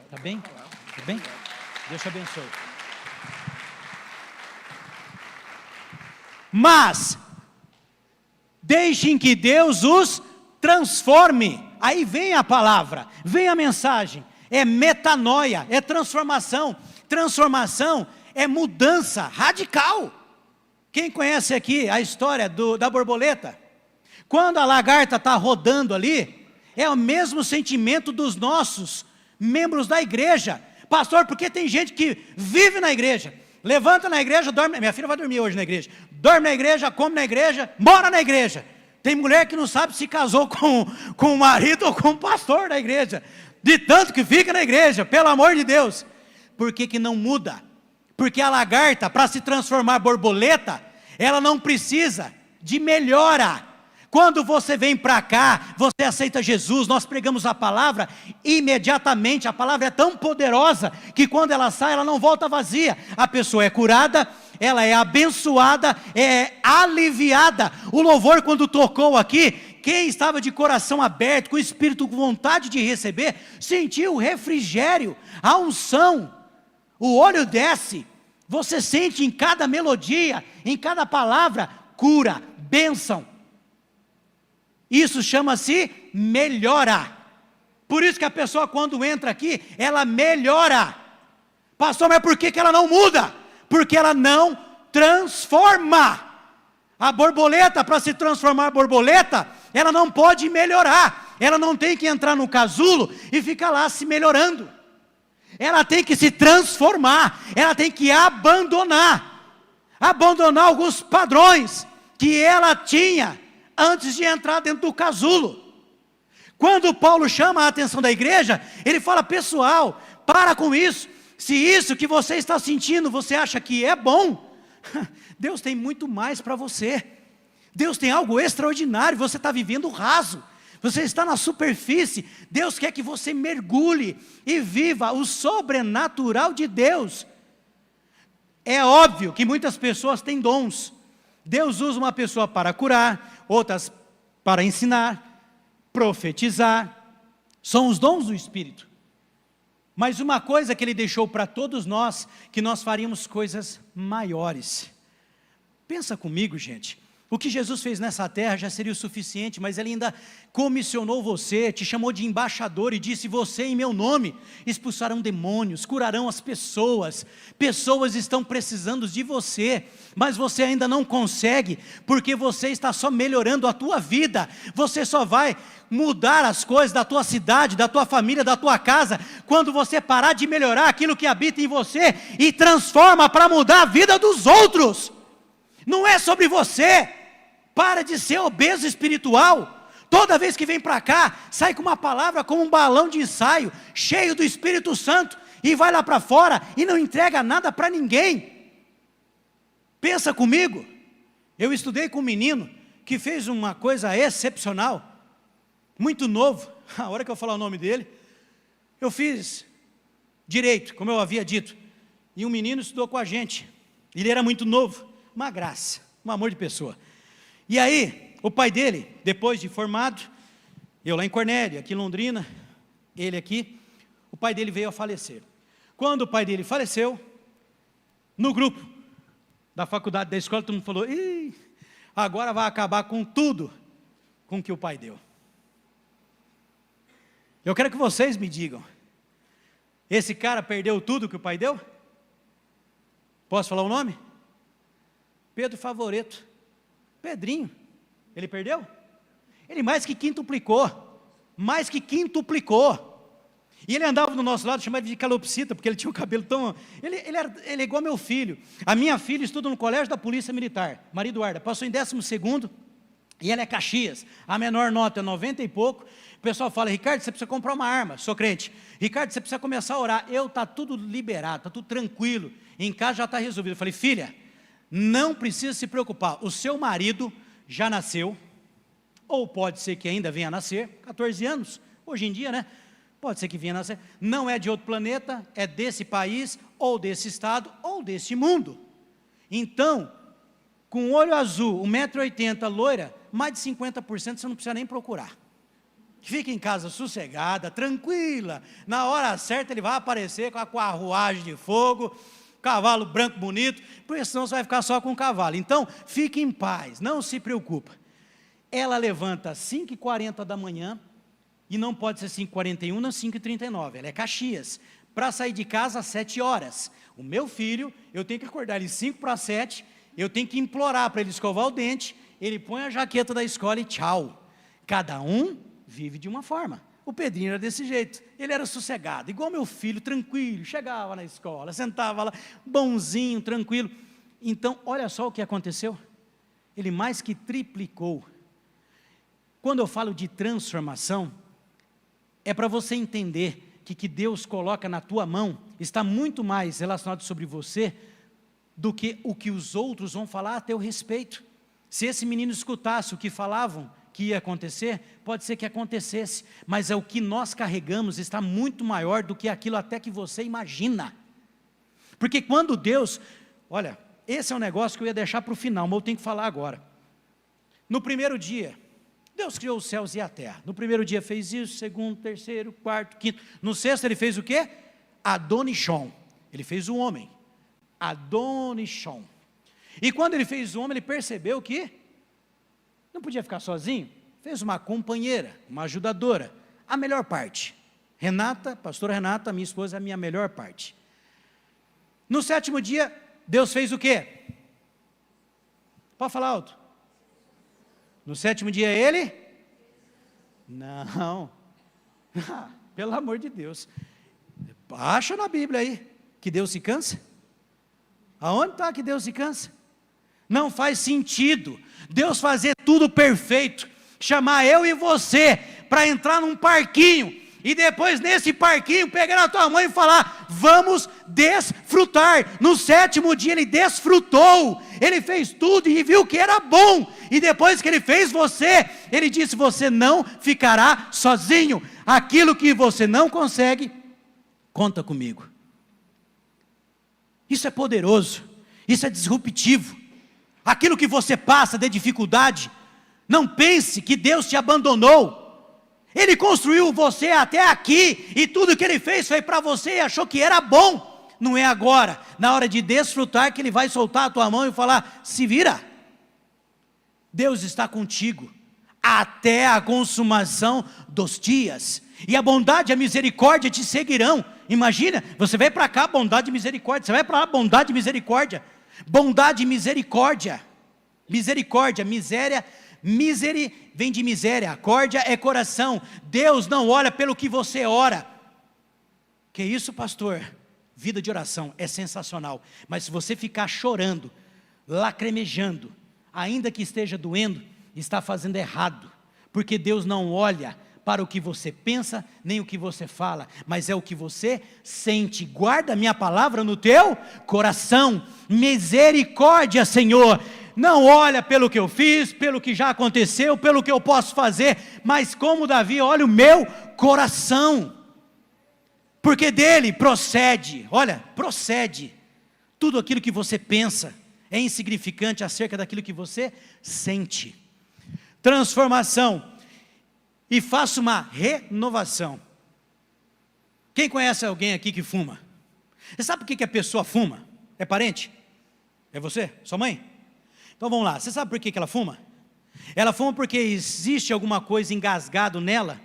tá bem? Tá bem? Deus te abençoe. Mas deixem que Deus os transforme. Aí vem a palavra, vem a mensagem, é metanoia, é transformação. Transformação é mudança radical. Quem conhece aqui a história da borboleta? Quando a lagarta está rodando ali, é o mesmo sentimento dos nossos membros da igreja. Pastor, porque tem gente que vive na igreja, levanta na igreja, dorme, minha filha vai dormir hoje na igreja, dorme na igreja, come na igreja, mora na igreja. Tem mulher que não sabe se casou com o marido ou com o pastor da igreja, de tanto que fica na igreja, pelo amor de Deus. Por que não muda? Porque a lagarta, para se transformar borboleta, ela não precisa de melhora. Quando você vem para cá, você aceita Jesus, nós pregamos a palavra, imediatamente, a palavra é tão poderosa, que quando ela sai, ela não volta vazia. A pessoa é curada, ela é abençoada, é aliviada. O louvor quando tocou aqui, quem estava de coração aberto, com o espírito com vontade de receber, sentiu o refrigério, a unção. O olho desce, você sente em cada melodia, em cada palavra, cura, bênção. Isso chama-se melhora. Por isso que a pessoa quando entra aqui, ela melhora. Pastor, mas por que ela não muda? Porque ela não transforma. A borboleta, para se transformar borboleta, ela não pode melhorar. Ela não tem que entrar no casulo e ficar lá se melhorando. Ela tem que se transformar, ela tem que abandonar alguns padrões que ela tinha antes de entrar dentro do casulo. Quando Paulo chama a atenção da igreja, ele fala, pessoal, para com isso. Se isso que você está sentindo, você acha que é bom, Deus tem muito mais para você. Deus tem algo extraordinário, você está vivendo raso. Você está na superfície, Deus quer que você mergulhe e viva o sobrenatural de Deus. É óbvio que muitas pessoas têm dons. Deus usa uma pessoa para curar, outras para ensinar, profetizar. São os dons do Espírito. Mas uma coisa que Ele deixou para todos nós, que nós faríamos coisas maiores. Pensa comigo, gente. O que Jesus fez nessa terra já seria o suficiente, mas Ele ainda comissionou você, te chamou de embaixador e disse: você em meu nome expulsarão demônios, curarão as pessoas. Pessoas estão precisando de você, mas você ainda não consegue, porque você está só melhorando a tua vida. Você só vai mudar as coisas da tua cidade, da tua família, da tua casa, quando você parar de melhorar aquilo que habita em você e transforma para mudar a vida dos outros. Não é sobre você. Para de ser obeso espiritual. Toda vez que vem para cá, sai com uma palavra como um balão de ensaio, cheio do Espírito Santo, e vai lá para fora e não entrega nada para ninguém. Pensa comigo. Eu estudei com um menino que fez uma coisa excepcional, muito novo. A hora que eu falar o nome dele, eu fiz direito, como eu havia dito, e um menino estudou com a gente. Ele era muito novo, uma graça, um amor de pessoa. E aí, o pai dele, depois de formado, eu lá em Cornélio, aqui em Londrina, ele aqui, o pai dele veio a falecer. Quando o pai dele faleceu, no grupo da faculdade, da escola, todo mundo falou: ih, agora vai acabar com tudo com que o pai deu. Eu quero que vocês me digam, esse cara perdeu tudo que o pai deu? Posso falar o nome? Pedro Favoreto. Pedrinho, ele perdeu? Ele mais que quintuplicou, e ele andava do nosso lado, chamava ele de calopsita, porque ele tinha o cabelo tão, ele é igual meu filho. A minha filha estuda no colégio da Polícia Militar, Maria Eduarda, passou em 12º, e ela é Caxias, a menor nota é 90 e pouco. O pessoal fala: Ricardo, você precisa comprar uma arma. Sou crente. Ricardo, você precisa começar a orar. Está tudo liberado, está tudo tranquilo, em casa já está resolvido. Eu falei: filha, não precisa se preocupar, o seu marido já nasceu, ou pode ser que ainda venha a nascer, 14 anos, hoje em dia, né? Pode ser que venha a nascer, não é de outro planeta, é desse país, ou desse estado, ou desse mundo. Então, com olho azul, 1,80 m, loira, mais de 50% você não precisa nem procurar. Fica em casa sossegada, tranquila, na hora certa ele vai aparecer com a carruagem de fogo, cavalo branco bonito, porque senão você vai ficar só com o cavalo. Então, fique em paz, não se preocupa. Ela levanta às 5h40 da manhã, e não pode ser 5h41, não 5h39, ela é Caxias, para sair de casa às 7 horas. O meu filho, eu tenho que acordar ele 5h para 7, eu tenho que implorar para ele escovar o dente, ele põe a jaqueta da escola e tchau. Cada um vive de uma forma. O Pedrinho era desse jeito, ele era sossegado, igual meu filho, tranquilo, chegava na escola, sentava lá, bonzinho, tranquilo. Então, olha só o que aconteceu, ele mais que triplicou. Quando eu falo de transformação, é para você entender que Deus coloca na tua mão, está muito mais relacionado sobre você, do que o que os outros vão falar a teu respeito. Se esse menino escutasse o que falavam, que ia acontecer, pode ser que acontecesse, mas é o que nós carregamos, está muito maior do que aquilo até que você imagina. Porque quando Deus, olha, esse é um negócio que eu ia deixar para o final, mas eu tenho que falar agora. No primeiro dia, Deus criou os céus e a terra. No primeiro dia fez isso, segundo, terceiro, quarto, quinto. No sexto ele fez o quê? Adonishon. Ele fez o homem. Adonishon. E quando ele fez o homem, ele percebeu que não podia ficar sozinho, fez uma companheira, uma ajudadora, a melhor parte. Renata, pastora Renata, minha esposa, é a minha melhor parte. No sétimo dia, Deus fez o quê? Pode falar alto. No sétimo dia ele? Não. Pelo amor de Deus. Acha na Bíblia aí que Deus se cansa? Aonde está que Deus se cansa? Não faz sentido Deus fazer tudo perfeito, chamar eu e você para entrar num parquinho, e depois nesse parquinho pegar na tua mãe e falar: vamos desfrutar. No sétimo dia ele desfrutou, ele fez tudo e viu que era bom, e depois que ele fez você, ele disse: você não ficará sozinho, aquilo que você não consegue, conta comigo. Isso é poderoso, isso é disruptivo. Aquilo que você passa de dificuldade, não pense que Deus te abandonou. Ele construiu você até aqui, e tudo que Ele fez foi para você e achou que era bom. Não é agora, na hora de desfrutar, que Ele vai soltar a tua mão e falar: se vira. Deus está contigo até a consumação dos dias, e a bondade e a misericórdia te seguirão. Imagina, você vai para cá, bondade e misericórdia, você vai para lá, bondade e misericórdia, bondade e misericórdia, misericórdia, miséria, vem de miséria, córdia é coração. Deus não olha pelo que você ora. Que isso, pastor? Vida de oração é sensacional, mas se você ficar chorando, lacrimejando, ainda que esteja doendo, está fazendo errado, porque Deus não olha para o que você pensa, nem o que você fala, mas é o que você sente. Guarda minha palavra no teu coração. Misericórdia, Senhor. Não olha pelo que eu fiz, pelo que já aconteceu, pelo que eu posso fazer, mas como Davi, olha o meu coração, porque dele procede, olha, procede tudo aquilo que você pensa. É insignificante acerca daquilo que você sente. Transformação. E faça uma renovação. Quem conhece alguém aqui que fuma? Você sabe por que a pessoa fuma? É parente? É você? Sua mãe? Então vamos lá, você sabe por que ela fuma? Ela fuma porque existe alguma coisa engasgado nela,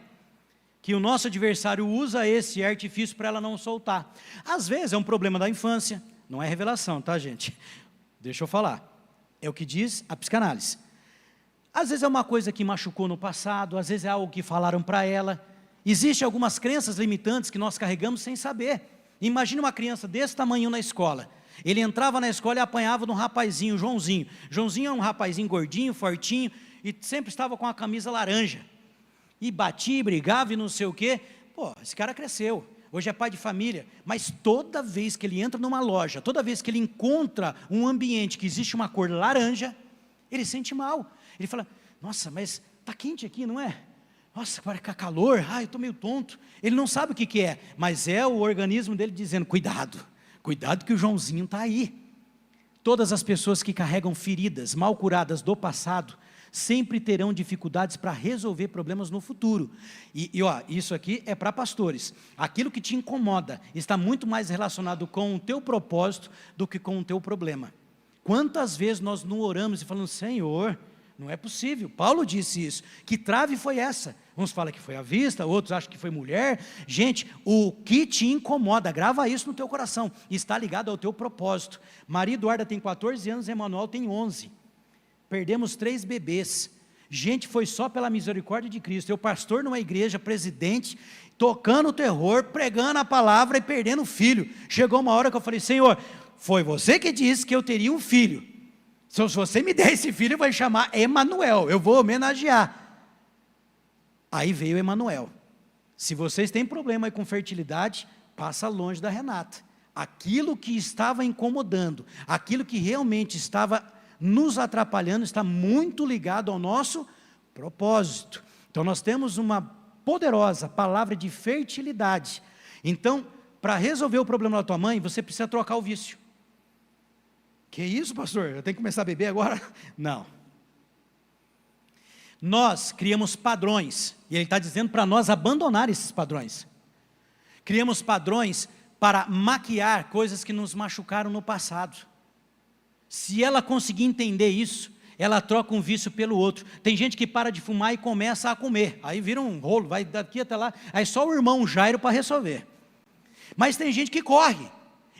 que o nosso adversário usa esse artifício para ela não soltar. Às vezes é um problema da infância, não é revelação, tá, gente? Deixa eu falar, é o que diz a psicanálise. Às vezes é uma coisa que machucou no passado, às vezes é algo que falaram para ela. Existem algumas crenças limitantes que nós carregamos sem saber. Imagine uma criança desse tamanho na escola. Ele entrava na escola e apanhava de um rapazinho, Joãozinho. Joãozinho é um rapazinho gordinho, fortinho, e sempre estava com a camisa laranja. E batia, brigava e não sei o quê. Pô, esse cara cresceu. Hoje é pai de família, mas toda vez que ele entra numa loja, toda vez que ele encontra um ambiente que existe uma cor laranja, ele sente mal. Ele fala, nossa, mas está quente aqui, não é? Nossa, vai ficar calor, eu estou meio tonto. Ele não sabe o que é, mas é o organismo dele dizendo, cuidado que o Joãozinho está aí. Todas as pessoas que carregam feridas mal curadas do passado, sempre terão dificuldades para resolver problemas no futuro. Isso aqui é para pastores. Aquilo que te incomoda está muito mais relacionado com o teu propósito do que com o teu problema. Quantas vezes nós não oramos e falamos, Senhor, não é possível. Paulo disse isso. Que trave foi essa? Uns falam que foi a vista, outros acham que foi mulher. Gente, o que te incomoda, grava isso no teu coração, está ligado ao teu propósito. Maria Eduarda tem 14 anos, Emanuel tem 11. Perdemos 3 bebês. Gente, foi só pela misericórdia de Cristo. Eu pastor numa igreja, presidente, tocando o terror, pregando a palavra e perdendo o filho. Chegou uma hora que eu falei, Senhor, foi você que disse que eu teria um filho. Se você me der esse filho, vai chamar Emanuel, eu vou homenagear. Aí veio Emanuel. Se vocês têm problema aí com fertilidade, passa longe da Renata. Aquilo que estava incomodando, aquilo que realmente estava nos atrapalhando, está muito ligado ao nosso propósito. Então nós temos uma poderosa palavra de fertilidade. Então, para resolver o problema da tua mãe, você precisa trocar o vício. Que isso, pastor? Eu tenho que começar a beber agora? Não. Nós criamos padrões, e ele está dizendo para nós abandonar esses padrões. Criamos padrões para maquiar coisas que nos machucaram no passado. Se ela conseguir entender isso, ela troca um vício pelo outro. Tem gente que para de fumar e começa a comer, aí vira um rolo, vai daqui até lá, aí só o irmão Jairo para resolver. Mas tem gente que corre,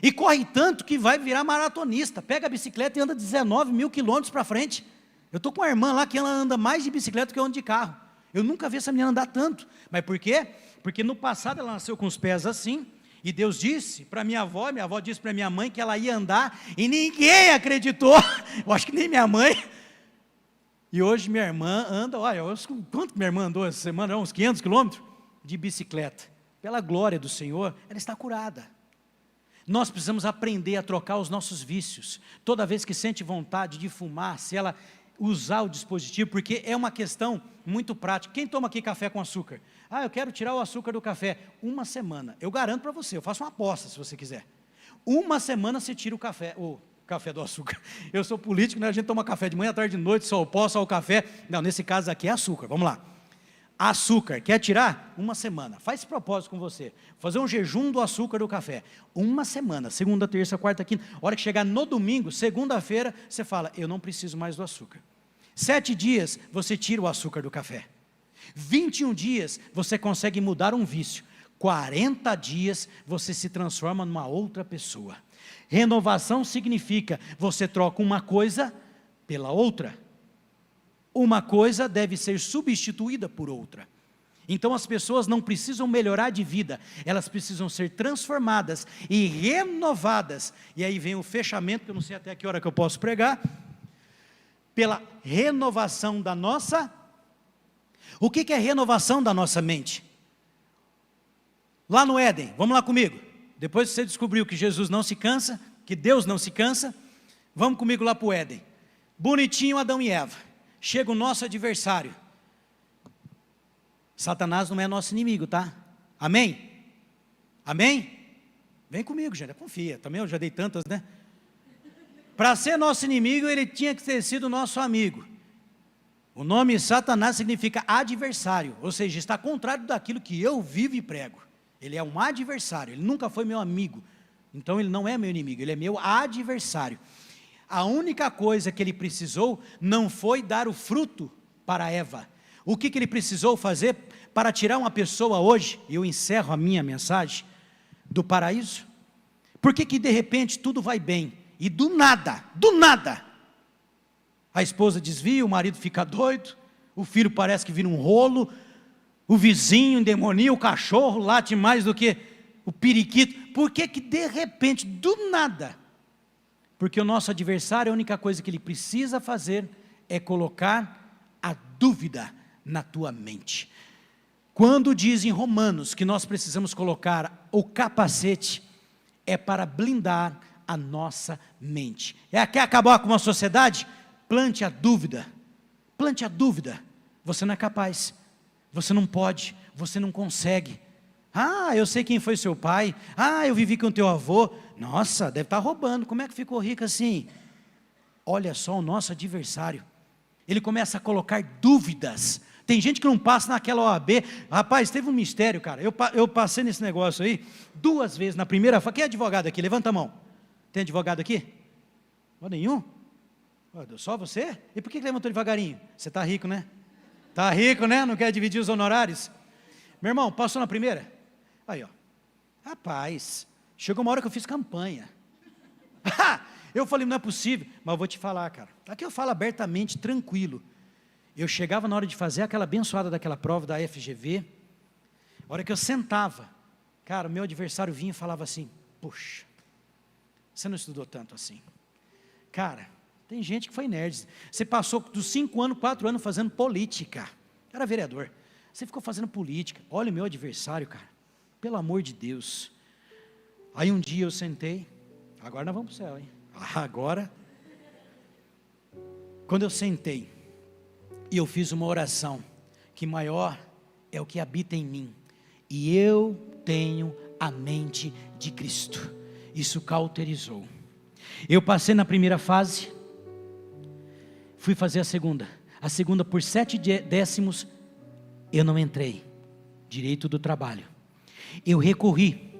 e corre tanto que vai virar maratonista, pega a bicicleta e anda 19 mil quilômetros para frente. Eu estou com uma irmã lá que ela anda mais de bicicleta do que eu ando de carro. Eu nunca vi essa menina andar tanto. Mas por quê? Porque no passado ela nasceu com os pés assim, e Deus disse para minha avó disse para minha mãe que ela ia andar, e ninguém acreditou, eu acho que nem minha mãe. E hoje minha irmã anda, quanto minha irmã andou essa semana? Uns 500 quilômetros de bicicleta. Pela glória do Senhor, ela está curada. Nós precisamos aprender a trocar os nossos vícios. Toda vez que sente vontade de fumar, se ela usar o dispositivo, porque é uma questão muito prática. Quem toma aqui café com açúcar? Eu quero tirar o açúcar do café. 1 semana, eu garanto para você, eu faço uma aposta se você quiser. 1 semana você tira o café do açúcar. Eu sou político, né? A gente toma café de manhã, tarde, de noite, só o pó, só o café. Não, nesse caso aqui é açúcar, vamos lá. Açúcar, quer tirar? 1 semana, faz esse propósito com você, fazer um jejum do açúcar do café, 1 semana, segunda, terça, quarta, quinta, hora que chegar no domingo, segunda-feira, você fala, eu não preciso mais do açúcar. 7 dias você tira o açúcar do café. 21 dias você consegue mudar um vício. 40 dias você se transforma numa outra pessoa. Renovação significa você troca uma coisa pela outra. Uma coisa deve ser substituída por outra. Então as pessoas não precisam melhorar de vida, elas precisam ser transformadas e renovadas. E aí vem o fechamento, que eu não sei até que hora que eu posso pregar, pela renovação da nossa... O que é renovação da nossa mente? Lá no Éden, vamos lá comigo. Depois que você descobriu que Jesus não se cansa, que Deus não se cansa, vamos comigo lá para o Éden. Bonitinho Adão e Eva. Chega o nosso adversário. Satanás não é nosso inimigo, tá? Amém? Amém? Vem comigo, gente, confia. Também eu já dei tantas, né? Para ser nosso inimigo, ele tinha que ter sido nosso amigo. O nome Satanás significa adversário, ou seja, está contrário daquilo que eu vivo e prego. Ele é um adversário, ele nunca foi meu amigo. Então ele não é meu inimigo, ele é meu adversário. A única coisa que ele precisou não foi dar o fruto para Eva. O que ele precisou fazer para tirar uma pessoa hoje, e eu encerro a minha mensagem, do paraíso? Por que de repente tudo vai bem, e do nada, a esposa desvia, o marido fica doido, o filho parece que vira um rolo, o vizinho endemonia, o cachorro late mais do que o periquito? Por que de repente, do nada? Porque o nosso adversário, a única coisa que ele precisa fazer é colocar a dúvida na tua mente. Quando diz em Romanos que nós precisamos colocar o capacete, é para blindar a nossa mente. Quer acabar com uma sociedade? Plante a dúvida. Plante a dúvida. Você não é capaz, você não pode, você não consegue. Ah, eu sei quem foi seu pai. Ah, eu vivi com teu avô. Nossa, deve estar roubando, como é que ficou rico assim? Olha só o nosso adversário, ele começa a colocar dúvidas. Tem gente que não passa naquela OAB. Rapaz, teve um mistério, cara, eu passei nesse negócio aí 2 vezes, na primeira fase. Quem é advogado aqui? Levanta a mão. Tem advogado aqui? Nenhum? Só você? E por que levantou devagarinho? Você está rico, né? Está rico, né? Não quer dividir os honorários? Meu irmão, passou na primeira? Aí, ó. Rapaz, chegou uma hora que eu fiz campanha. Eu falei, não é possível, mas eu vou te falar, cara. Aqui eu falo abertamente, tranquilo. Eu chegava na hora de fazer aquela abençoada daquela prova da FGV, a hora que eu sentava, cara, o meu adversário vinha e falava assim, puxa, você não estudou tanto assim. Cara, tem gente que foi nerd. Você passou dos 5 anos, 4 anos fazendo política. Era vereador. Você ficou fazendo política. Olha o meu adversário, cara. Pelo amor de Deus. Aí um dia eu sentei. Agora nós vamos para o céu, hein? Agora. Quando eu sentei. E eu fiz uma oração. Que maior é o que habita em mim. E eu tenho a mente de Cristo. Isso cauterizou. Eu passei na primeira fase. Fui fazer a segunda. A segunda por 7 décimos. Eu não entrei. Direito do trabalho. Eu recorri.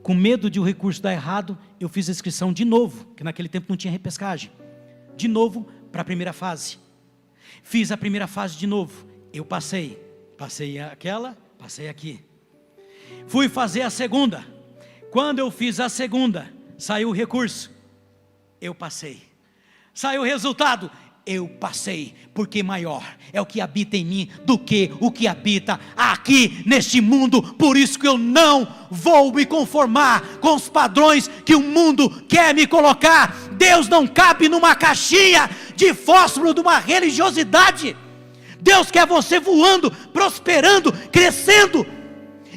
Com medo de o recurso dar errado, eu fiz a inscrição de novo, que naquele tempo não tinha repescagem. De novo para a primeira fase. Fiz a primeira fase de novo. Eu passei. Passei aquela, passei aqui. Fui fazer a segunda. Quando eu fiz a segunda, saiu o recurso. Eu passei. Saiu o resultado. Eu passei, porque maior é o que habita em mim do que o que habita aqui neste mundo. Por isso que eu não vou me conformar com os padrões que o mundo quer me colocar. Deus não cabe numa caixinha de fósforo de uma religiosidade. Deus quer você voando, prosperando, crescendo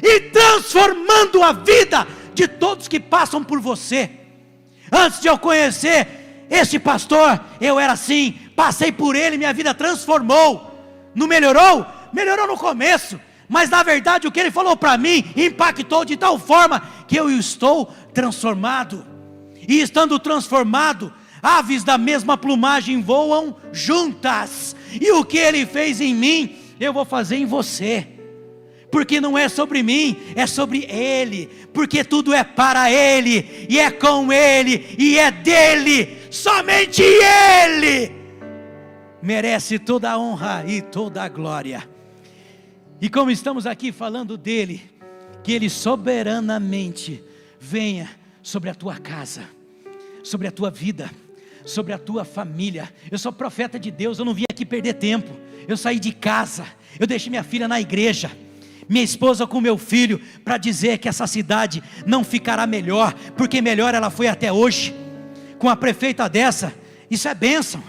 e transformando a vida de todos que passam por você. Antes de eu conhecer este pastor, eu era assim, passei por ele, minha vida transformou. Não melhorou? Melhorou no começo, mas na verdade o que ele falou para mim impactou de tal forma que eu estou transformado. E estando transformado, aves da mesma plumagem voam juntas. E o que ele fez em mim, eu vou fazer em você. Porque não é sobre mim, é sobre Ele. Porque tudo é para Ele, e é com Ele, e é dele, somente Ele. merece toda a honra e toda a glória. E como estamos aqui falando dele, que ele soberanamente venha sobre a tua casa, sobre a tua vida, sobre a tua família. Eu sou profeta de Deus, eu não vim aqui perder tempo. Eu saí de casa, eu deixei minha filha na igreja, minha esposa com meu filho, para dizer que essa cidade não ficará melhor, porque melhor ela foi até hoje. Com a prefeita dessa, isso é bênção.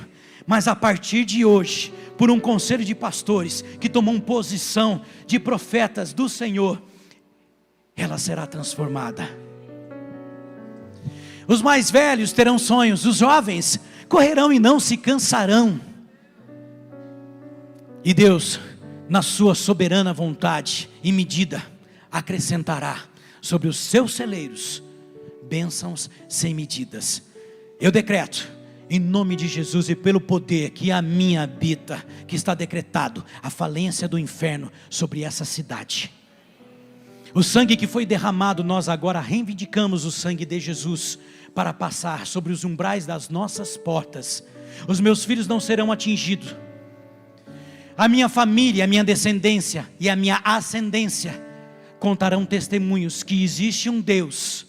Mas a partir de hoje, por um conselho de pastores que tomou uma posição de profetas do Senhor, ela será transformada. Os mais velhos terão sonhos, os jovens correrão e não se cansarão. E Deus, na sua soberana vontade e medida, acrescentará sobre os seus celeiros bênçãos sem medidas. Eu decreto, em nome de Jesus e pelo poder que a mim habita, que está decretado a falência do inferno sobre essa cidade. O sangue que foi derramado, nós agora reivindicamos o sangue de Jesus para passar sobre os umbrais das nossas portas. Os meus filhos não serão atingidos. A minha família, a minha descendência e a minha ascendência contarão testemunhos que existe um Deus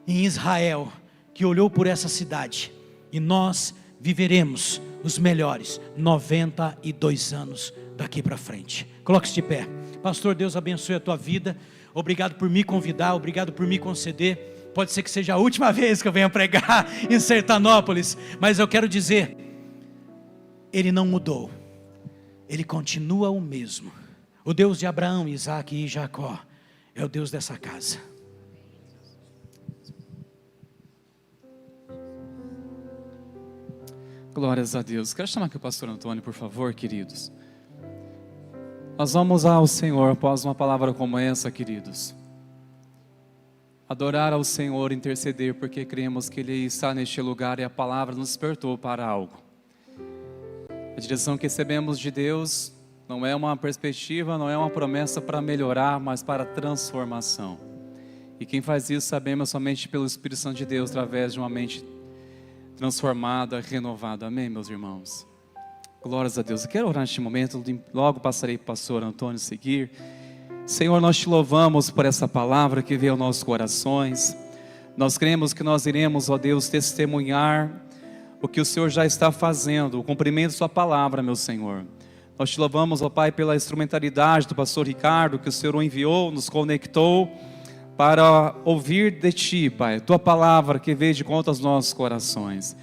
em Israel que olhou por essa cidade, e nós viveremos os melhores 92 anos daqui para frente. Coloque-se de pé. Pastor, Deus abençoe a tua vida. Obrigado por me convidar, obrigado por me conceder. Pode ser que seja a última vez que eu venha pregar em Sertanópolis, mas eu quero dizer, Ele não mudou, Ele continua o mesmo. O Deus de Abraão, Isaac e Jacó é o Deus dessa casa. Glórias a Deus. Quero chamar aqui o pastor Antônio, por favor, queridos. Nós vamos ao Senhor após uma palavra como essa, queridos. Adorar ao Senhor, interceder, porque cremos que Ele está neste lugar e a palavra nos despertou para algo. A direção que recebemos de Deus não é uma perspectiva, não é uma promessa para melhorar, mas para transformação. E quem faz isso sabemos somente pelo Espírito Santo de Deus, através de uma mente transformada, renovada. Amém, meus irmãos? Glórias a Deus. Eu quero orar neste momento, logo passarei para o pastor Antônio seguir. Senhor, nós te louvamos por essa palavra que veio aos nossos corações. Nós cremos que nós iremos, ó Deus, testemunhar o que o Senhor já está fazendo, o cumprimento de sua palavra, meu Senhor. Nós te louvamos, ó Pai, pela instrumentalidade do pastor Ricardo, que o Senhor o enviou, nos conectou para ouvir de Ti, Pai, Tua palavra que veio de conta aos nossos corações.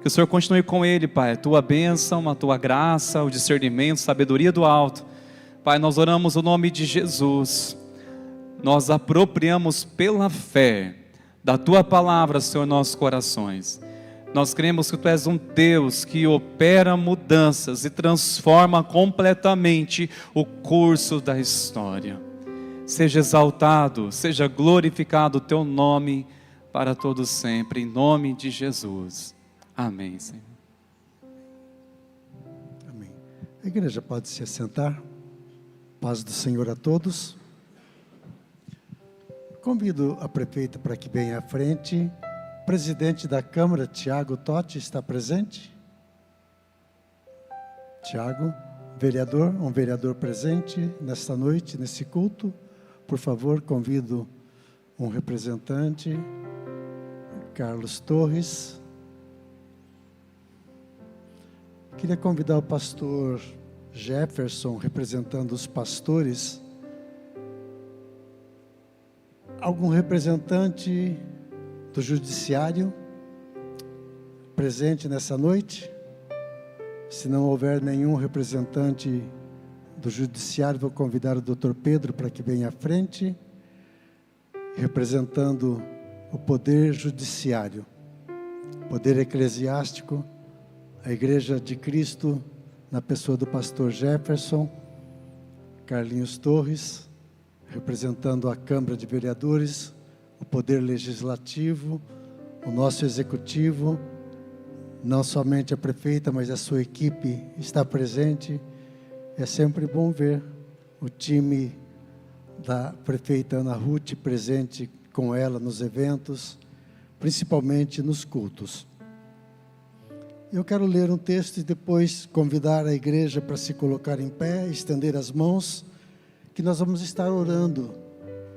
Que o Senhor continue com ele, Pai, a Tua bênção, a Tua graça, o discernimento, a sabedoria do alto. Pai, nós oramos o nome de Jesus, nós apropriamos pela fé da Tua palavra, Senhor, nossos corações. Nós cremos que Tu és um Deus que opera mudanças e transforma completamente o curso da história. Seja exaltado, seja glorificado o Teu nome para todos sempre, em nome de Jesus. Amém, Senhor. Amém. A igreja pode se assentar. Paz do Senhor a todos. Convido a prefeita para que venha à frente. O presidente da Câmara, Tiago Totti, está presente? Tiago, vereador, um vereador presente nesta noite, nesse culto. Por favor, convido um representante, Carlos Torres. Queria convidar o pastor Jefferson, representando os pastores. Algum representante do judiciário presente nessa noite? Se não houver nenhum representante do judiciário, vou convidar o doutor Pedro para que venha à frente, representando o poder judiciário, poder eclesiástico, a Igreja de Cristo, na pessoa do pastor Jefferson, Carlinhos Torres, representando a Câmara de Vereadores, o poder legislativo, o nosso executivo, não somente a prefeita, mas a sua equipe está presente. É sempre bom ver o time da prefeita Ana Ruth presente com ela nos eventos, principalmente nos cultos. Eu quero ler um texto e depois convidar a igreja para se colocar em pé, estender as mãos, que nós vamos estar orando,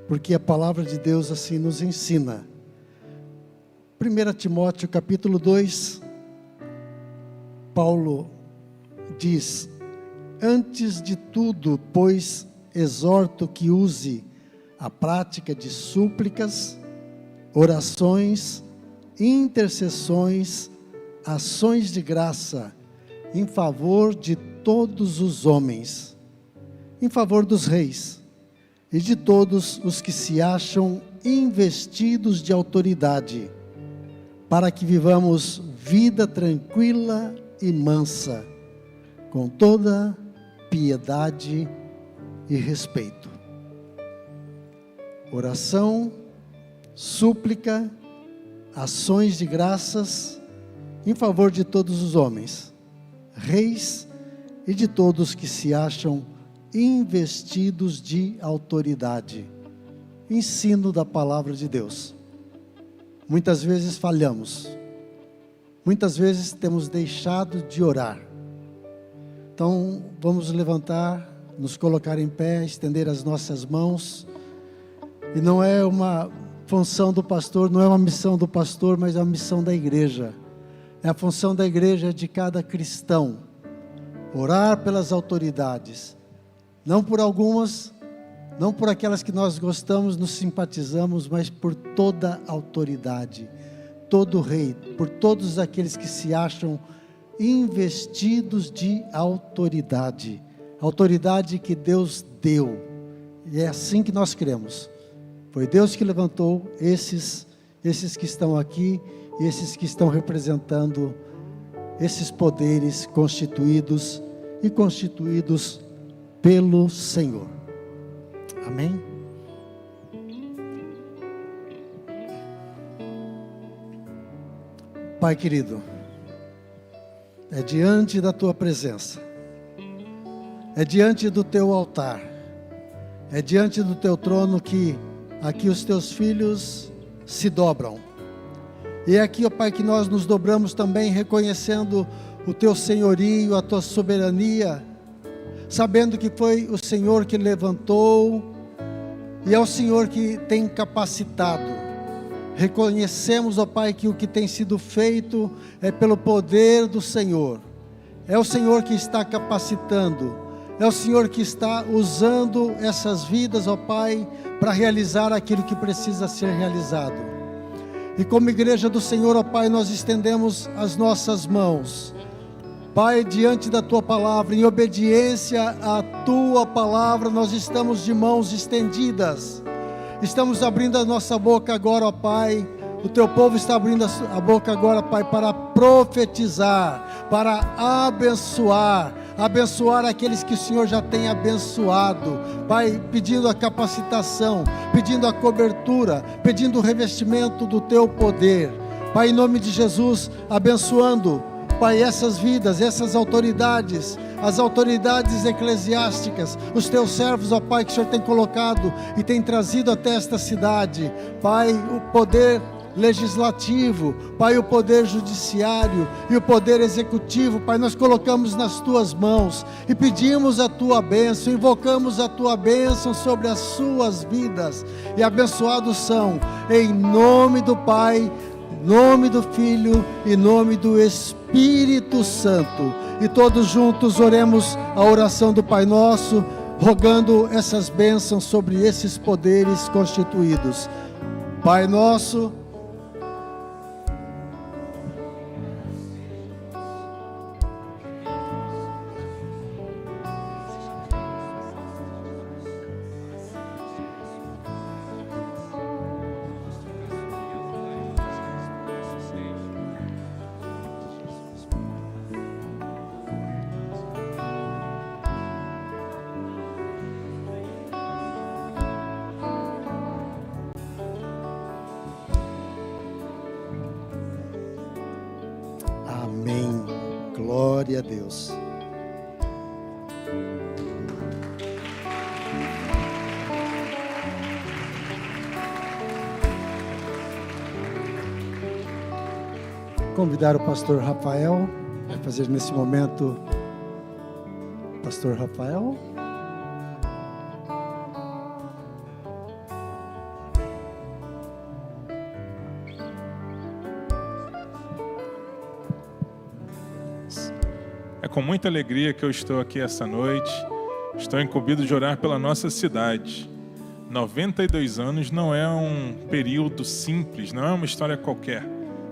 porque a palavra de Deus assim nos ensina. 1 Timóteo capítulo 2, Paulo diz: antes de tudo, pois, exorto que use a prática de súplicas, orações, intercessões, ações de graça, em favor de todos os homens, em favor dos reis, e de todos os que se acham investidos de autoridade, para que vivamos vida tranquila e mansa, com toda piedade e respeito. Oração, súplica, ações de graças, em favor de todos os homens, reis e de todos que se acham investidos de autoridade. Ensino da palavra de Deus. Muitas vezes falhamos, muitas vezes temos deixado de orar. Então vamos levantar, nos colocar em pé, estender as nossas mãos. E não é uma função do pastor, não é uma missão do pastor, mas é uma missão da igreja. É a função da igreja, de cada cristão, orar pelas autoridades, não por algumas, não por aquelas que nós gostamos, nos simpatizamos, mas por toda a autoridade, todo rei, por todos aqueles que se acham investidos de autoridade, autoridade que Deus deu, e é assim que nós cremos. Foi Deus que levantou esses que estão aqui, esses que estão representando esses poderes constituídos pelo Senhor. Amém? Pai querido, é diante da Tua presença, é diante do Teu altar, é diante do Teu trono que aqui os Teus filhos se dobram. E é aqui, ó Pai, que nós nos dobramos também, reconhecendo o Teu senhorio, a Tua soberania, sabendo que foi o Senhor que levantou, e é o Senhor que tem capacitado. Reconhecemos, ó Pai, que o que tem sido feito é pelo poder do Senhor. É o Senhor que está capacitando, é o Senhor que está usando essas vidas, ó Pai, para realizar aquilo que precisa ser realizado. E como igreja do Senhor, ó Pai, nós estendemos as nossas mãos, Pai, diante da Tua palavra, em obediência à Tua palavra, nós estamos de mãos estendidas, estamos abrindo a nossa boca agora, ó Pai. O Teu povo está abrindo a boca agora, Pai, para profetizar, para abençoar aqueles que o Senhor já tem abençoado, Pai, pedindo a capacitação, pedindo a cobertura, pedindo o revestimento do Teu poder, Pai, em nome de Jesus, abençoando, Pai, essas vidas, essas autoridades, as autoridades eclesiásticas, os Teus servos, ó Pai, que o Senhor tem colocado e tem trazido até esta cidade, Pai, o poder legislativo, Pai, o poder judiciário e o poder executivo, Pai, nós colocamos nas Tuas mãos e pedimos a Tua bênção, invocamos a Tua bênção sobre as suas vidas, e abençoados são, em nome do Pai, nome do Filho e nome do Espírito Santo. E todos juntos oremos a oração do Pai Nosso, rogando essas bênçãos sobre esses poderes constituídos. Pai nosso, amém, glória a Deus. Convidar o pastor Rafael vai fazer nesse momento Pastor Rafael. É com muita alegria que eu estou aqui essa noite. Estou incumbido de orar pela nossa cidade. 92 anos não é um período simples, não é uma história qualquer.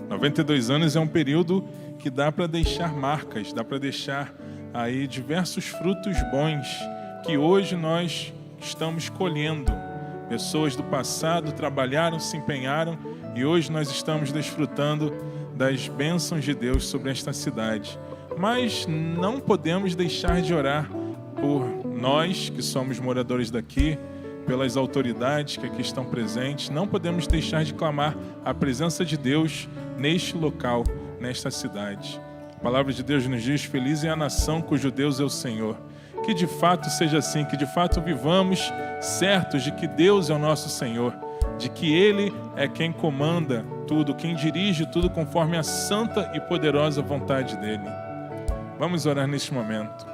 92 anos é um período que dá para deixar marcas, dá para deixar aí diversos frutos bons que hoje nós estamos colhendo. Pessoas do passado trabalharam, se empenharam e hoje nós estamos desfrutando das bênçãos de Deus sobre esta cidade. Mas não podemos deixar de orar por nós que somos moradores daqui, pelas autoridades que aqui estão presentes. Não podemos deixar de clamar a presença de Deus neste local, nesta cidade. A palavra de Deus nos diz: feliz é a nação cujo Deus é o Senhor. Que de fato seja assim, que de fato vivamos certos de que Deus é o nosso Senhor, de que Ele é quem comanda tudo, quem dirige tudo conforme a santa e poderosa vontade dEle. Vamos orar neste momento.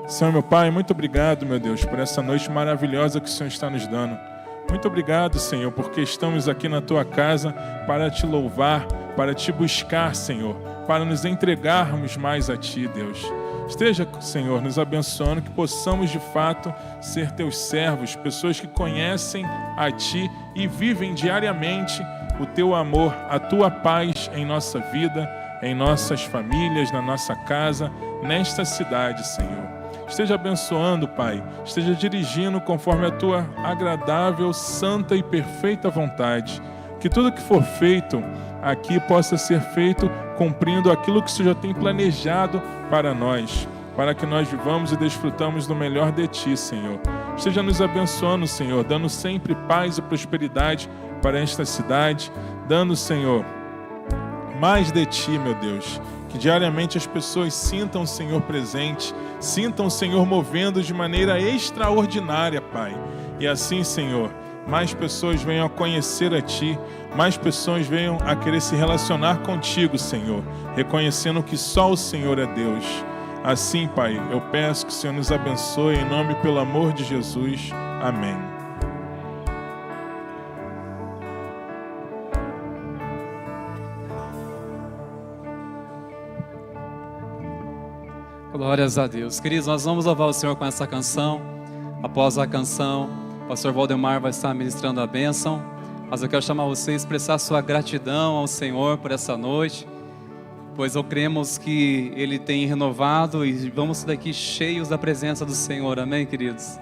Senhor, meu Pai, muito obrigado, meu Deus, por essa noite maravilhosa que o Senhor está nos dando. Muito obrigado, Senhor, porque estamos aqui na Tua casa para Te louvar, para Te buscar, Senhor, para nos entregarmos mais a Ti, Deus. Esteja, Senhor, nos abençoando, que possamos de fato ser Teus servos, pessoas que conhecem a Ti e vivem diariamente o Teu amor, a Tua paz em nossa vida, em nossas famílias, na nossa casa, nesta cidade, Senhor. Esteja abençoando, Pai, esteja dirigindo conforme a Tua agradável, santa e perfeita vontade. Que tudo que for feito aqui possa ser feito cumprindo aquilo que o Senhor tem planejado para nós, para que nós vivamos e desfrutamos do melhor de Ti, Senhor. Esteja nos abençoando, Senhor, dando sempre paz e prosperidade para esta cidade, dando, Senhor, mais de Ti, meu Deus, que diariamente as pessoas sintam o Senhor presente, sintam o Senhor movendo de maneira extraordinária, Pai. E assim, Senhor, mais pessoas venham a conhecer a Ti, mais pessoas venham a querer se relacionar contigo, Senhor, reconhecendo que só o Senhor é Deus. Assim, Pai, eu peço que o Senhor nos abençoe, em nome e pelo amor de Jesus. Amém. Glórias a Deus. Queridos, nós vamos louvar o Senhor com essa canção. Após a canção, o pastor Valdemar vai estar ministrando a bênção. Mas eu quero chamar você a expressar sua gratidão ao Senhor por essa noite, pois eu cremos que Ele tem renovado e vamos sair daqui cheios da presença do Senhor. Amém, queridos?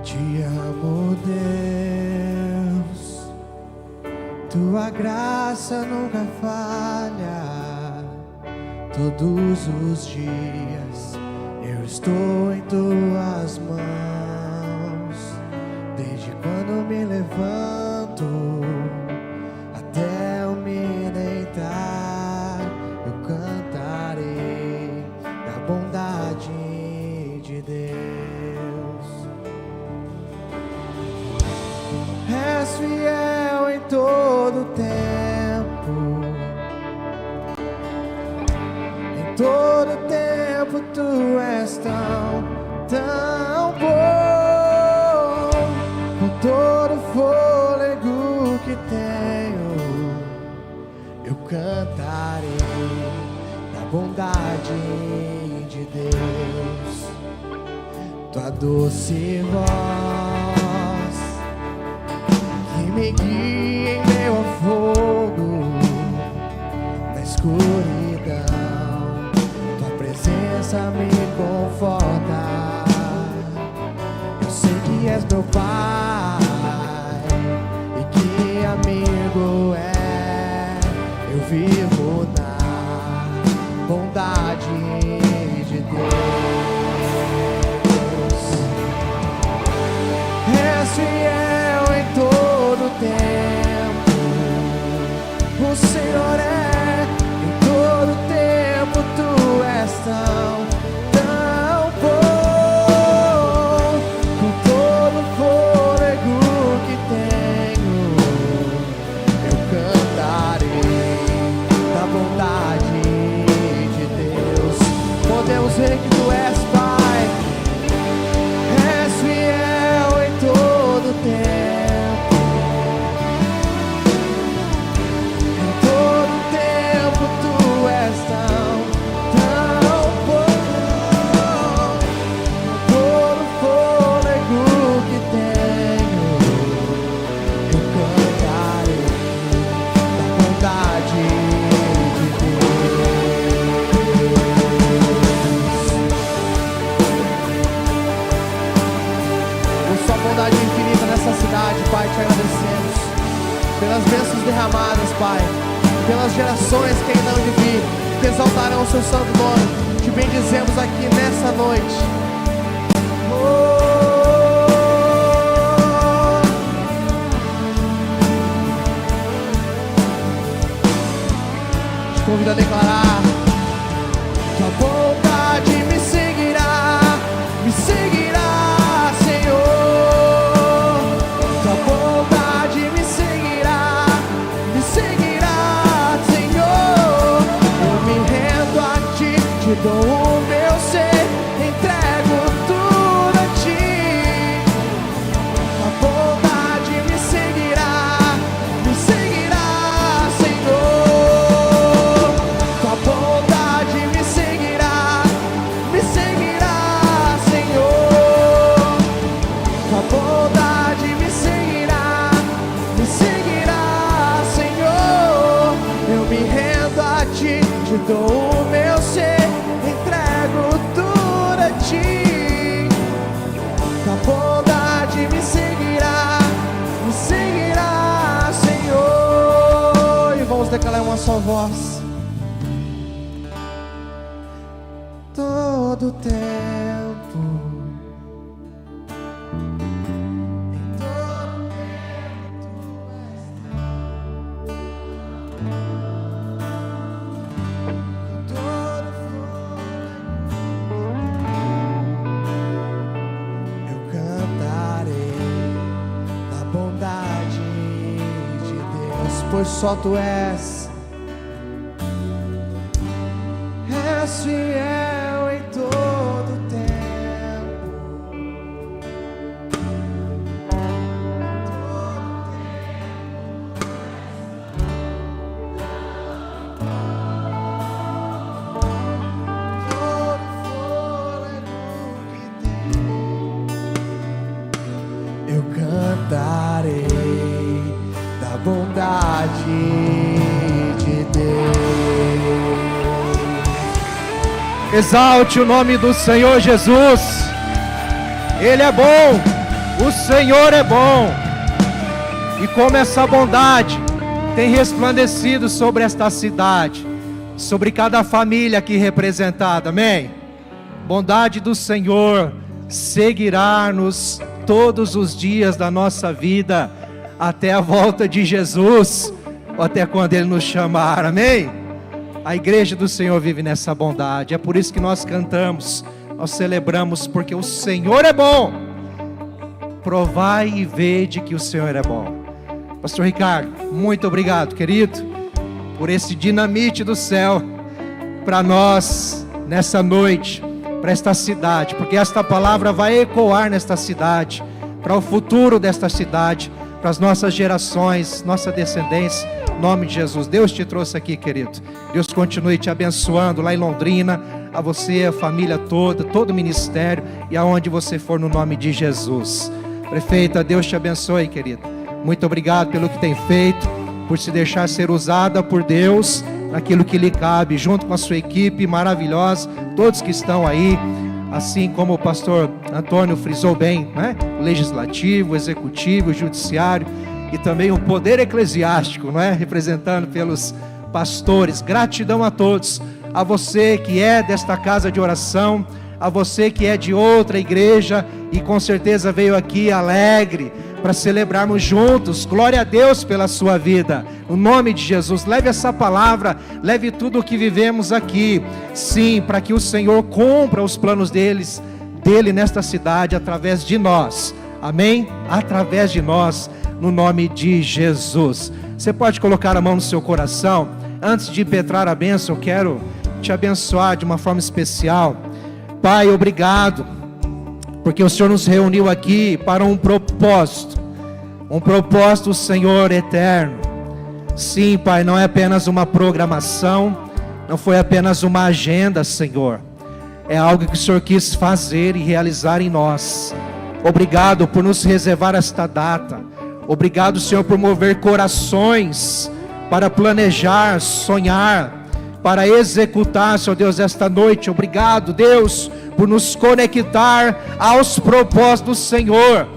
Te amo, Deus, Tua graça nunca falha. Todos os dias eu estou em Tuas mãos. Desde quando me levanto até eu me deitar, eu cantarei da bondade de Deus. És fiel em todo tempo, em todo tempo Tu és tão bom. Com todo fôlego que tenho, eu cantarei da bondade de Deus. Tua doce voz que me guia em meio ao fogo, na escuridão, Tua presença me conforta. Eu sei que és meu Pai e que amigo é. Eu vivo na bondade de Deus. És fiel em todo tempo, o Senhor é. Em todo tempo Tu és tão bom. Com todo fogo sua bondade infinita nessa cidade, Pai, te agradecemos pelas bênçãos derramadas, Pai, pelas gerações que ainda hão de vir, que exaltarão o seu santo nome. Te bendizemos aqui nessa noite. Te convido a declarar: tua vontade me seguirá, Senhor. Tua vontade me seguirá, Senhor. Eu me rendo a ti, te dou o meu ser, entrego tudo a ti. Tua vontade me seguirá, Senhor. Tua vontade me seguirá, Senhor. Tua bondade me seguirá, Senhor. Eu me rendo a ti, te dou o meu ser, entrego tudo a ti. Tua bondade me seguirá, Senhor. E vamos declarar uma só voz. Todo tempo, pois só tu és fiel em todo tempo. Todo fôlego que tem, eu cantarei da bondade de Deus. Exalte o nome do Senhor Jesus. Ele é bom, o Senhor é bom. E como essa bondade tem resplandecido sobre esta cidade, sobre cada família aqui representada, amém? Bondade do Senhor seguirá-nos todos os dias da nossa vida, até a volta de Jesus, ou até quando Ele nos chamar, amém? A igreja do Senhor vive nessa bondade, é por isso que nós cantamos, nós celebramos, porque o Senhor é bom. Provai e vede que o Senhor é bom. Pastor Ricardo, muito obrigado, querido, por esse dinamite do céu, para nós, nessa noite, para esta cidade, porque esta palavra vai ecoar nesta cidade, para o futuro desta cidade, para as nossas gerações, nossa descendência, em nome de Jesus. Deus te trouxe aqui, querido. Deus continue te abençoando lá em Londrina, a você, a família toda, todo o ministério e aonde você for, no nome de Jesus. Prefeita, Deus te abençoe, querida. Muito obrigado pelo que tem feito, por se deixar ser usada por Deus naquilo que lhe cabe, junto com a sua equipe maravilhosa, todos que estão aí, assim como o pastor Antônio frisou bem, né? Legislativo, executivo, judiciário e também o poder eclesiástico, não é? Representando pelos pastores. Gratidão a todos, a você que é desta casa de oração, a você que é de outra igreja e com certeza veio aqui alegre para celebrarmos juntos. Glória a Deus pela sua vida, no nome de Jesus. Leve essa palavra, leve tudo o que vivemos aqui, sim, para que o Senhor cumpra os planos dele nesta cidade, através de nós, amém? Através de nós, no nome de Jesus. Você pode colocar a mão no seu coração. Antes de impetrar a bênção, eu quero te abençoar de uma forma especial. Pai, obrigado, porque o Senhor nos reuniu aqui para um propósito, Senhor, eterno. Sim, Pai, não é apenas uma programação, não foi apenas uma agenda, Senhor, é algo que o Senhor quis fazer e realizar em nós. Obrigado por nos reservar esta data, obrigado, Senhor, por mover corações para planejar, sonhar, para executar, Senhor Deus, esta noite. Obrigado, Deus, por nos conectar aos propósitos do Senhor.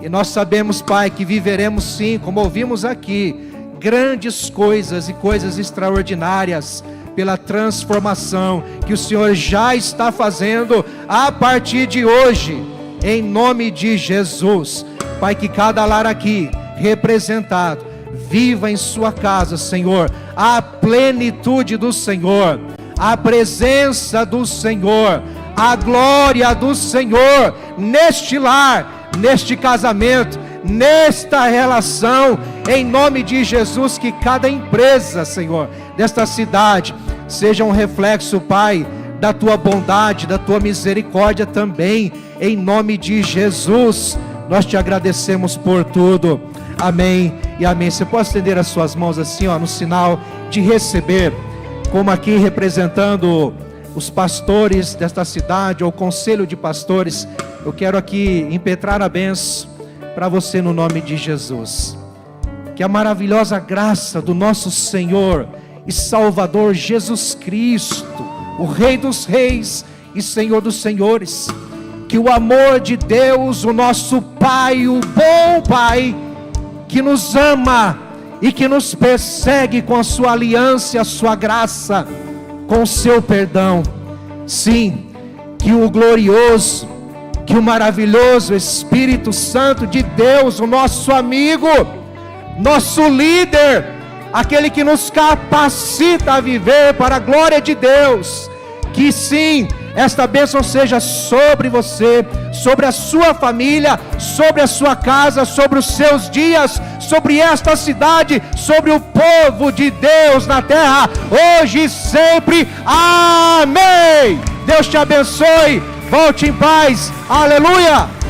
E nós sabemos, Pai, que viveremos sim, como ouvimos aqui, grandes coisas e coisas extraordinárias pela transformação que o Senhor já está fazendo a partir de hoje, em nome de Jesus. Pai, que cada lar aqui representado viva em sua casa, Senhor, a plenitude do Senhor, a presença do Senhor, a glória do Senhor neste lar, neste casamento, nesta relação, em nome de Jesus. Que cada empresa, Senhor, desta cidade seja um reflexo, Pai, da tua bondade, da tua misericórdia também, em nome de Jesus. Nós te agradecemos por tudo. Amém e amém. Você pode estender as suas mãos assim, ó, no sinal de receber, como aqui representando os pastores desta cidade, ou o conselho de pastores. Eu quero aqui impetrar a bênção para você no nome de Jesus. Que a maravilhosa graça do nosso Senhor e Salvador Jesus Cristo, o Rei dos Reis e Senhor dos Senhores, que o amor de Deus, o nosso Pai, o bom Pai, que nos ama e que nos persegue com a sua aliança e a sua graça, com o seu perdão. Sim, que o glorioso, que o maravilhoso Espírito Santo de Deus, o nosso amigo, nosso líder, aquele que nos capacita a viver para a glória de Deus, que sim, esta bênção seja sobre você, sobre a sua família, sobre a sua casa, sobre os seus dias, sobre esta cidade, sobre o povo de Deus na terra, hoje e sempre. Amém. Deus te abençoe. Volte em paz. Aleluia.